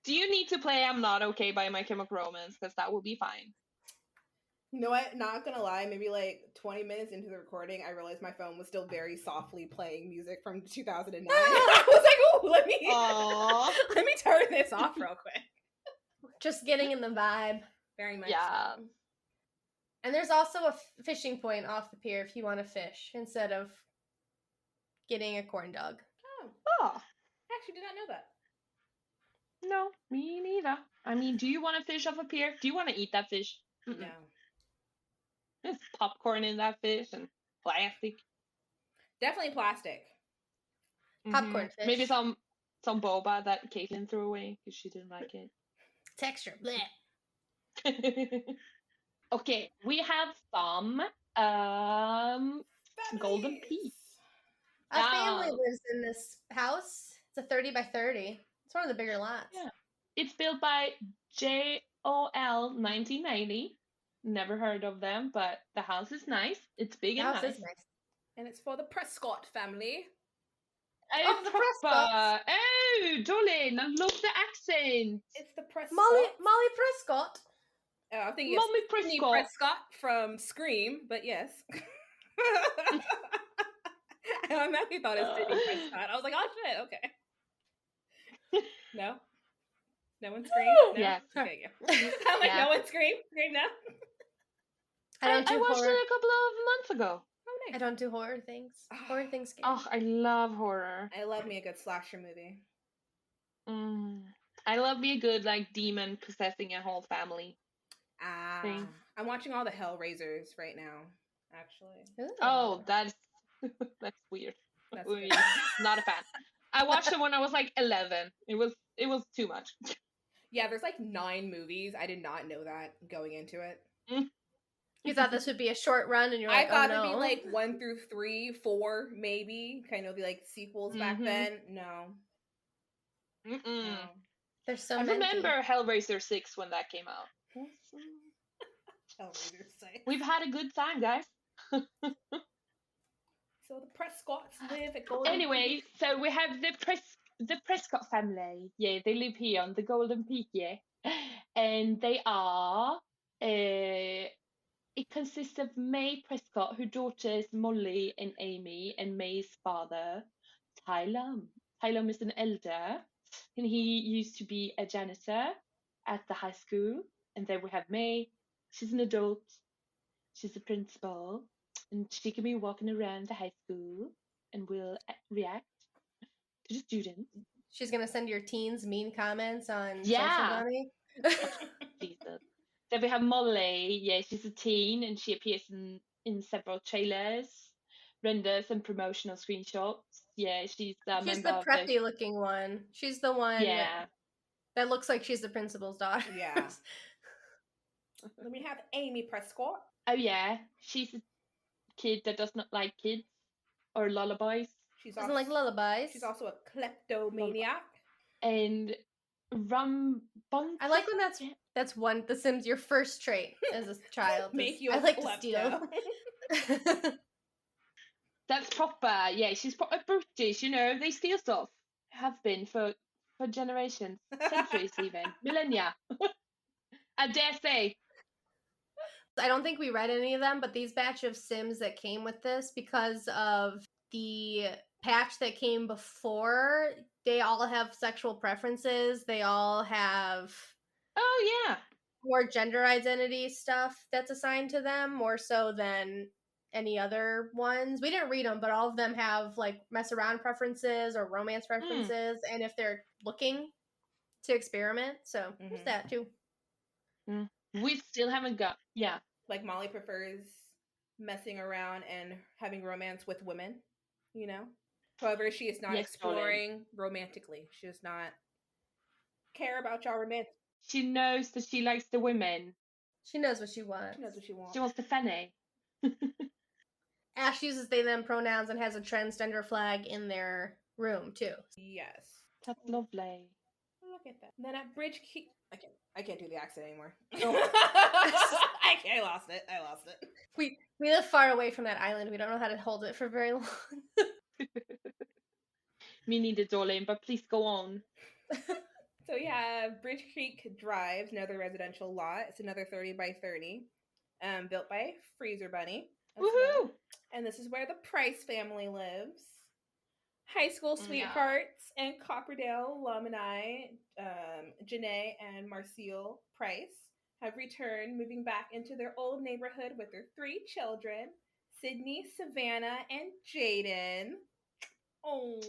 Do you need to play I'm Not Okay by My Chemical Romance? Because that will be fine. You know what? Not gonna lie, maybe like 20 minutes into the recording, I realized my phone was still very softly playing music from 2009. I was like, "Oh, let me turn this off real quick." Just getting in the vibe. Very much. Yeah. so. And there's also a fishing point off the pier if you want to fish instead of getting a corn dog. Oh, Oh, I actually did not know that. no, me neither. I mean, do you want to fish off a pier? Do you want to eat that fish? Mm-mm. No. There's popcorn in that fish and plastic. Definitely plastic. Popcorn Mhm. Maybe fish. some boba that Caitlin threw away because she didn't like Texture. Bleh. it. Okay, we have some Golden Families. Peas. A family Oh. lives in this house. It's a 30 by 30. It's one of the bigger lots. Yeah. It's built by JOL 1990. Never heard of them, but the house is nice. It's big The and house nice. is nice. And it's for the Prescott family. Oh, the Prescotts. Oh, Jolene, I love the accent. It's the Prescott. Molly Prescott. Oh, I'm thinking Mommy it's Sydney Prescott. Prescott from Scream, but yes. I actually thought it was Sydney Prescott. I was like, oh shit, okay. No? No one Scream? No? Yes. Okay, yeah. I'm like, Yeah. no one Scream? Scream now? I don't do watched horror. it a couple of months ago. Oh, I nice. don't do horror things. Horror things scare me. Oh, I love horror. I love me a good slasher movie. I love me a good like demon possessing a whole family. thing. I'm watching all the Hellraisers right now, actually. Ooh. Oh, that's weird. That's Weird. good. Not a fan. I watched it when I was like 11. It was too much. Yeah, there's like 9 movies. I did not know that going into it. You thought this would be a short run, and you're I like, thought oh, it'd be no. like 1 through 3, 4, maybe. Kind of be like sequels back Mhm. then. No. Mm-mm. No. There's so I many. remember Hellraiser 6 when that came out. Hellraiser 6. We've had a good time, guys. So the Prescotts live at Golden Anyway, Peak. so we have the Prescott family. Yeah, they live here on the Golden Peak, yeah. And they are it consists of May Prescott, her daughters Molly and Amy, and May's father, Tylum. Tylum is an elder, and he used to be a janitor at the high school. And then we have May. She's an adult. She's a principal, and she can be walking around the high school and will react to the students. She's gonna send your teens mean comments on Yeah. social bunny. Jesus. Then we have Molly. Yeah, she's a teen, and she appears in several trailers, renders, and promotional screenshots. Yeah, she's a She's member the of preppy looking one. She's the one Yeah. that looks like she's the principal's daughter. Yeah. Then we have Amy Prescott. Oh yeah, she's a kid that does not like kids or lullabies. She's Doesn't like lullabies. She's also a kleptomaniac. And Rumbungus. I like when that's one The Sims your first trait as a child. Make you I a like to klepto. steal. That's proper. Yeah, she's proper British. You know, they steal stuff. Have been for generations, centuries, even millennia. I dare say. I don't think we read any of them, but these batch of Sims that came with this, because of the patch that came before, they all have sexual preferences. They all have Oh yeah. more gender identity stuff that's assigned to them, more so than any other ones. We didn't read them, but all of them have like mess around preferences or romance preferences, and if they're looking to experiment, so there's that too. We still haven't got. Yeah. Like Molly prefers messing around and having romance with women, you know? However, she is not Yes, exploring romantically. She does not care about y'all romantic. She knows that she likes the women. She knows what she wants. She knows what she wants. She wants the fanny. Ash uses they them pronouns and has a transgender flag in their room too. Yes. That's lovely. Look at that. And then at Bridge Keep, I can't do the accent anymore. Oh. I lost it. We live far away from that island. We don't know how to hold it for very long. Me neither, darling, but please go on. So yeah, Bridge Creek Drive, another residential lot. It's another 30 by 30, built by Freezer Bunny. Woohoo! And this is where the Price family lives. High school Yeah. sweethearts and Copperdale alumni, Janae and Marcel Price, have returned, moving back into their old neighborhood with their 3 children, Sydney, Savannah, and Jaden. Oh.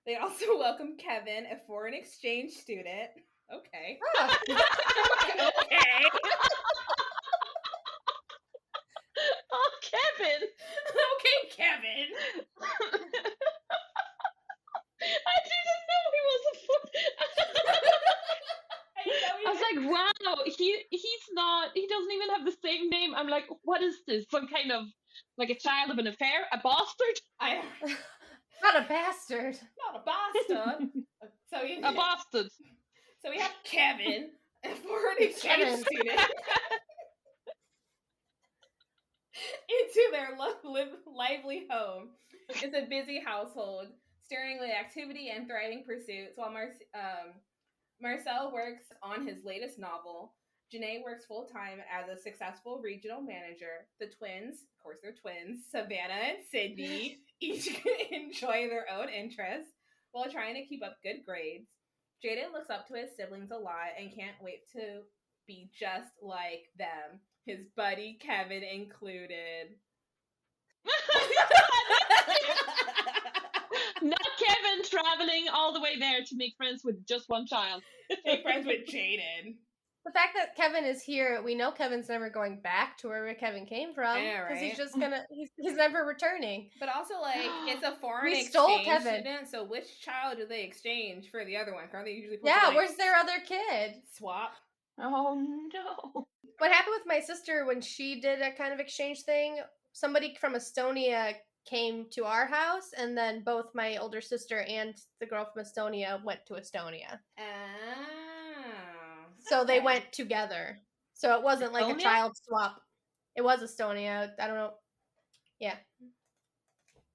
They also welcome Kevin, a foreign exchange student. Okay. Oh. Okay. Oh, Kevin! Okay, Kevin. I didn't know he was a I was like, wow, he doesn't even have the same name. I'm like, what is this? Some kind of, like a child of an affair? A bastard? Not a bastard. Not a bastard. A bastard. So we have Kevin, a foreign exchange Kevin. student, into their lively home. It's a busy household, stirring with activity and thriving pursuits, while Marcel works on his latest novel. Janae works full-time as a successful regional manager. The twins, of course they're twins, Savannah and Sydney, each enjoy their own interests while trying to keep up good grades. Jaden looks up to his siblings a lot and can't wait to be just like them, his buddy Kevin included. Not Kevin traveling all the way there to make friends with just one child. Make friends with Jaden. The fact that Kevin is here, we know Kevin's never going back to where Kevin came from. I know, Because he's right? just gonna, he's never returning. But also, like, it's a foreign We stole exchange Kevin. student, so which child do they exchange for the other one? Aren't they usually supposed Yeah, to, like, where's their other kid? swap? Oh no. What happened with my sister when she did a kind of exchange thing? Somebody from Estonia came to our house, and then both my older sister and the girl from Estonia went to Estonia. Oh. So they okay. went together. So it wasn't like a Estonia? child swap. It was Estonia. I don't know. Yeah.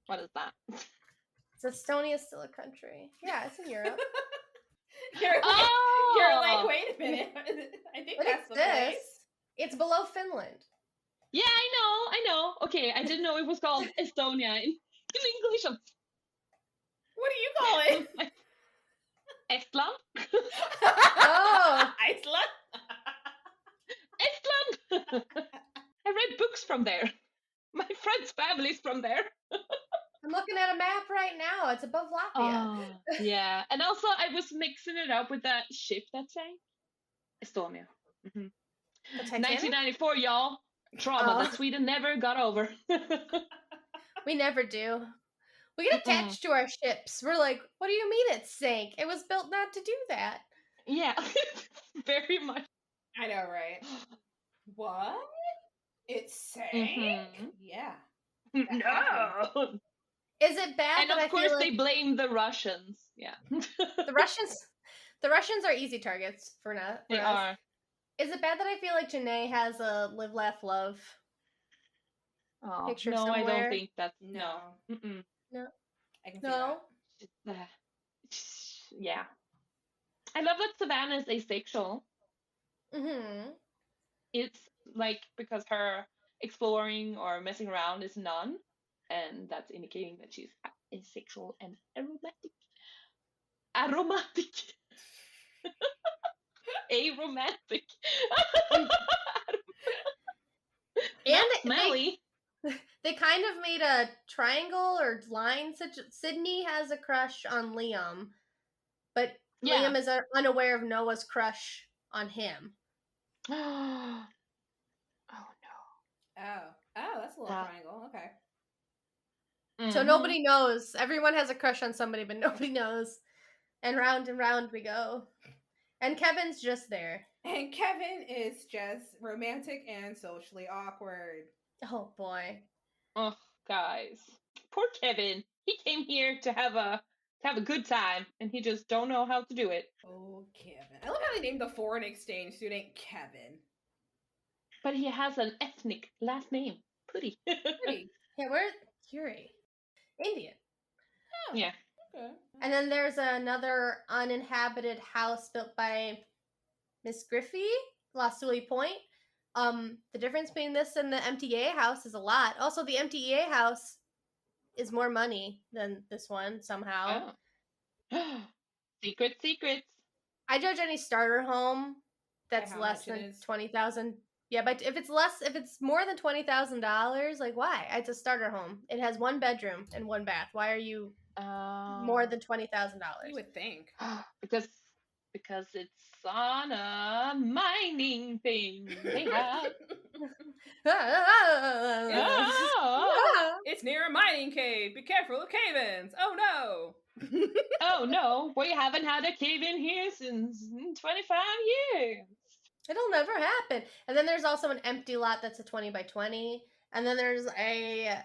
What is that? Is Estonia still a country? Yeah, it's in Europe. You're like, Oh! wait a minute. I think It that's the exists. place. It's below Finland. Yeah, I know. Okay, I didn't know it was called Estonia in English. What do you call it? Estland? Oh! Iceland? Estland! I read books from there. My friend's family's from there. I'm looking at a map right now. It's above Latvia. Yeah. And also, I was mixing it up with that ship that sank. Estonia. The Titanic? 1994, y'all. Trauma Oh. that Sweden never got over. We never do. We get attached to our ships. We're like, what do you mean it sank? It was built not to do that. Yeah, very much. I know, right? What? It sank? Mhm. Yeah. No. Is it bad And that I of course, feel they like blame the Russians. Yeah. the Russians are easy targets for us. They are. Is it bad that I feel like Janae has a live, laugh, love? Oh, Picture no, I somewhere? don't think that's. No. No. Mm-mm. I can see No? Yeah. I love that Savannah is asexual. Mm-hmm. It's like because her exploring or messing around is none, and that's indicating that she's asexual and aromantic. Aromantic. Aromantic. And Not smelly. they kind of made a triangle or line. Sydney has a crush on Liam, but Yeah. Liam is unaware of Noah's crush on him. Oh no. Oh, that's a little triangle. Okay. So Mhm. nobody knows. Everyone has a crush on somebody, but nobody knows. And round we go. And Kevin's just there. And Kevin is just romantic and socially awkward. Oh boy. Oh, guys, poor Kevin. He came here to have a good time, and he just don't know how to do it. Oh, Kevin. I love how they named the foreign exchange student Kevin. But he has an ethnic last name. Pretty. Pretty. Yeah, where's Curie? Indian. Oh, Yeah. okay. And then there's another uninhabited house built by Miss Griffey, Lost Sully Point. The difference between this and the MTA house is a lot. Also, the MTA house is more money than this one somehow. Oh. Secrets. I judge any starter home that's how less much it than is. 20,000. Yeah, but if it's more than $20,000, like why? It's a starter home. It has one bedroom and one bath. Why are you more than $20,000? You would think. because it's on a mining thing. They have. It's near a mining cave. Be careful of cave-ins. Oh no. Oh no, we haven't had a cave in here since 25 years. It'll never happen. And then there's also an empty lot that's a 20 by 20. And then there's a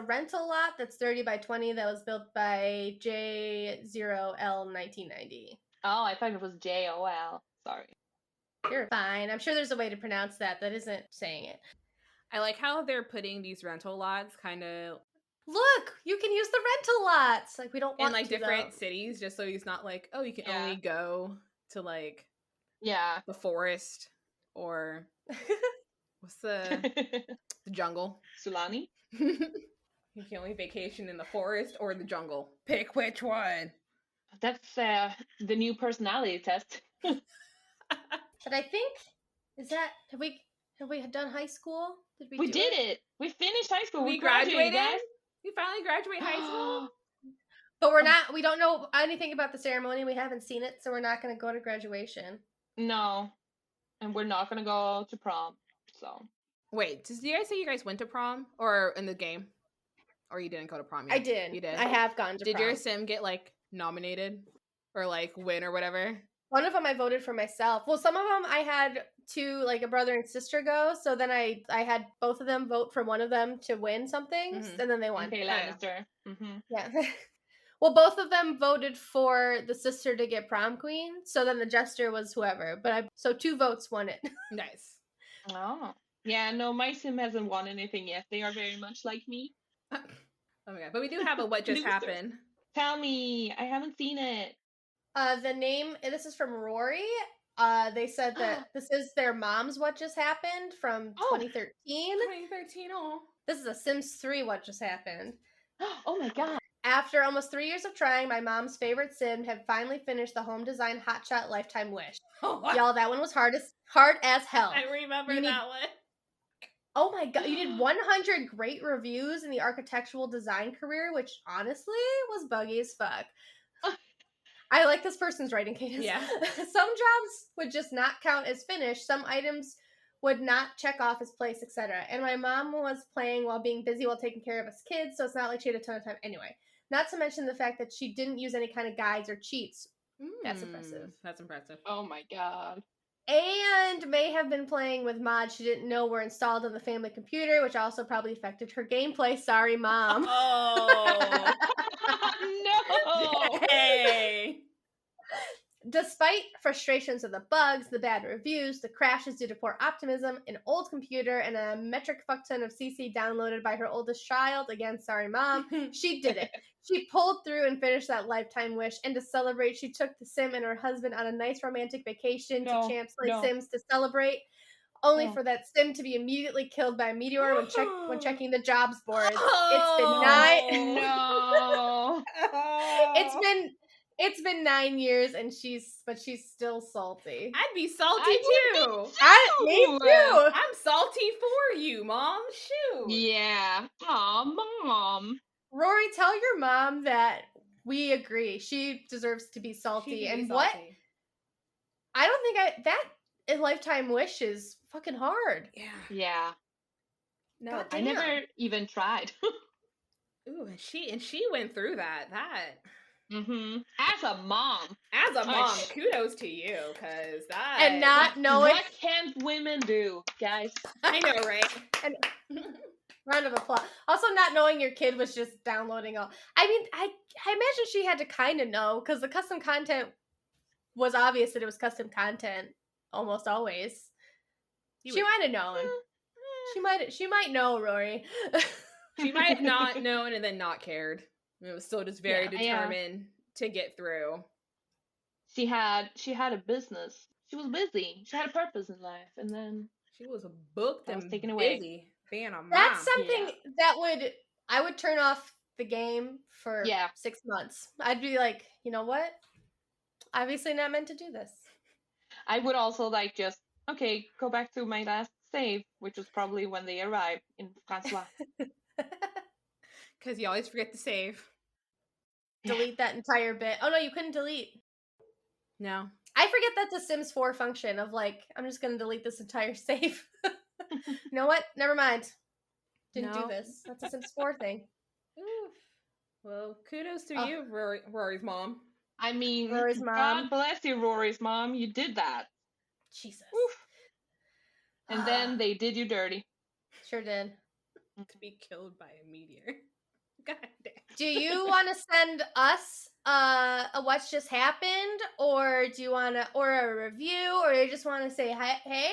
rental lot that's 30 by 20 that was built by J0L 1990. Oh, I thought it was JOL. Sorry. You're fine. I'm sure there's a way to pronounce that isn't saying it. I like how they're putting these rental lots kind of Look, you can use the rental lots. Like we don't want in like to, different though. cities, just so he's not like, oh, you can Yeah. only go to like Yeah. the forest or what's the jungle. Sulani? You can only vacation in the forest or the jungle. Pick which one. That's the new personality test. But I think have we done high school? We did it. We finished high school. We graduated, graduated? guys. You finally graduate high school? But we don't know anything about the ceremony. We haven't seen it, so we're not going to go to graduation. No. and we're not gonna go to prom. So Wait, did you guys say you guys went to prom or in the game? Or you didn't go to prom yet? I did. You did? I have gone to Did prom. your sim get like nominated or like win or whatever? One of them I voted for myself. Well, some of them I had two, like a brother and sister go. So then I had both of them vote for one of them to win something, Mhm. and then they won. okay, yeah. Lannister. Mm-hmm. Yeah. Well, both of them voted for the sister to get prom queen. So then the jester was whoever. So 2 votes won it. Nice. Oh. Yeah, no, my sim hasn't won anything yet. They are very much like me. Oh my god! But we do have a what just Losers. happened. Tell me, I haven't seen it. The name, this is from Rory. They said that this is their mom's What Just Happened from Oh. 2013. 2013. Oh. This is a Sims 3 What Just Happened. Oh my god. After almost 3 years of trying, my mom's favorite sim had finally finished the home design hotshot lifetime wish. Y'all, that one was hard as hell. I remember You need- that one. Oh my god, you did 100 great reviews in the architectural design career, which honestly was buggy as fuck. I like this person's writing cadence. Yeah. Some jobs would just not count as finished. Some items would not check off as place, etc. And my mom was playing while being busy while taking care of us kids, so it's not like she had a ton of time anyway. Not to mention the fact that she didn't use any kind of guides or cheats. That's impressive. That's impressive. Oh my god. And may have been playing with mods she didn't know were installed on the family computer, which also probably affected her gameplay. Sorry, Mom. Oh. No. Hey. Despite frustrations of the bugs, the bad reviews, the crashes due to poor optimism, an old computer, and a metric fuckton of CC downloaded by her oldest child, again, sorry mom, she did it. She pulled through and finished that lifetime wish, and to celebrate, she took the sim and her husband on a nice romantic vacation to Champs Play Sims to celebrate, only for that sim to be immediately killed by a meteor when checking the jobs boards. No. It's been 9 years, and she's still salty. I'd be salty too. Me too. I'm salty for you, Mom. Shoot. Yeah. Aw, Mom. Rory, tell your mom that we agree. She deserves to be salty. She can be And what? salty. I don't think that lifetime wish is fucking hard. Yeah. Yeah. No, God I damn. never even tried. Ooh, and she went through that. Mm-hmm. As a mom. As a mom, Gosh. kudos to you, cause that And not knowing. What can women do, guys? I know, right? Round of applause. Also, not knowing your kid was just downloading all. I mean, I imagine she had to kind of know, because the custom content was obvious that it was custom content almost always. She might have known. She might know, Rory. She might have not known and then not cared. It was still just very Yeah. determined to get through. She had a business. She was busy. She had a purpose in life, and then She was booked That was and taken away. busy being a mom. That's something that I would turn off the game for 6 months. I'd be like, you know what? Obviously not meant to do this. I would also just go back to my last save, which was probably when they arrived in Francois. Because you always forget to save. Delete that entire bit. Oh no, you couldn't delete. No. I forget that's a Sims 4 function of I'm just gonna delete this entire save. You know what? Never mind. Didn't do this. That's a Sims 4 thing. Oof. Well, kudos to Oh. you, Rory's mom. I mean, Rory's mom. God bless you, Rory's mom. You did that. Jesus. Oof. And then they did you dirty. Sure did. To be killed by a meteor. God damn. Do you want to send us a what's just happened, or do you want to, or a review, or you just want to say hi? Hey,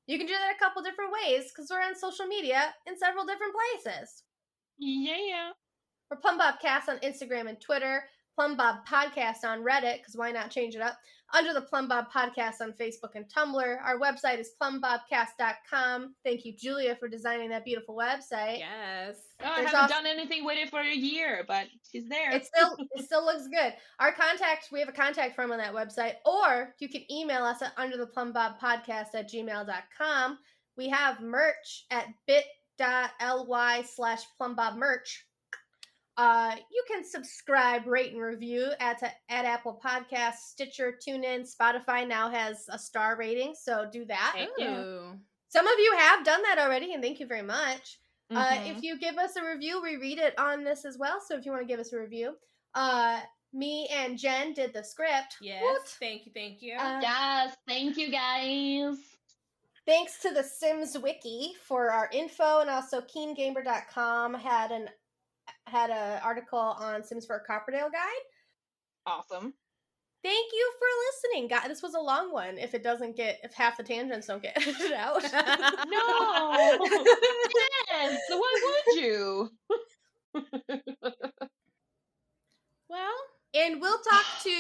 you can do that a couple different ways because we're on social media in several different places. Yeah. We're PlumBobCast on Instagram and Twitter. PlumBob Podcast on Reddit, because why not change it up? Under the PlumBob Podcast on Facebook and Tumblr. Our website is plumbobcast.com. Thank you, Julia, for designing that beautiful website. Yes. Oh, I There's haven't done anything with it for a year, but she's there. It still looks good. We have a contact form on that website, or you can email us at underthePlumbobPodcast@gmail.com. We have merch at bit.ly/plumbobmerch. You can subscribe, rate, and review at Apple Podcasts, Stitcher, TuneIn, Spotify now has a star rating, so do that. Heck yeah. Ooh. Some of you have done that already, and thank you very much. Mhm. If you give us a review, we read it on this as well. So if you want to give us a review, me and Jen did the script. Yes. Woot. Thank you. Yes, thank you guys. Thanks to the Sims Wiki for our info, and also KeenGamer.com had an article on Sims for a Copperdale guide. Awesome. Thank you for listening, guys. This was a long one. If half the tangents don't get edited out. No. Yes. Why would you? Well, And we'll talk to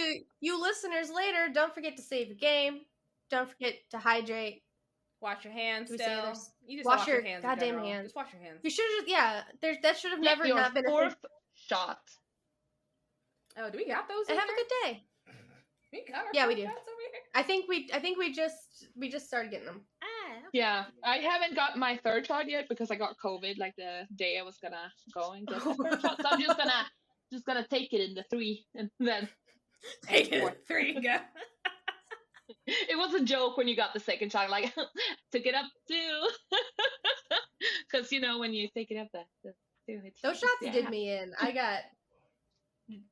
you listeners later. Don't forget to save the game. Don't forget to hydrate. wash your hands Do we say still. this? You just Wash wash your your hands. in goddamn general. hands. Just wash your hands. You should have, that should have never Your not been a thing. fourth shot. Oh, do we got those? And in have a here? good day. We got our Yeah, we do. podcasts over here? I think we just started getting them. Yeah, I haven't got my third shot yet because I got COVID like the day I was gonna go and get my third shot. So I'm just gonna take it in the 3 and then Take four. it. 3, go. It was a joke when you got the second shot, like took it up 2. Because when you take it up the 2, it's Those shots yeah. did me in. I got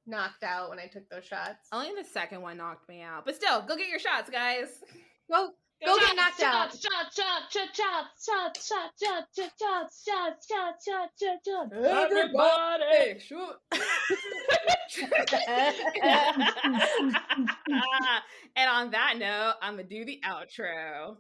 knocked out when I took those shots. Only the second one knocked me out. But still, go get your shots, guys. Go get knocked out. Shots. Everybody, shoot. And on that note, I'm going to do the outro.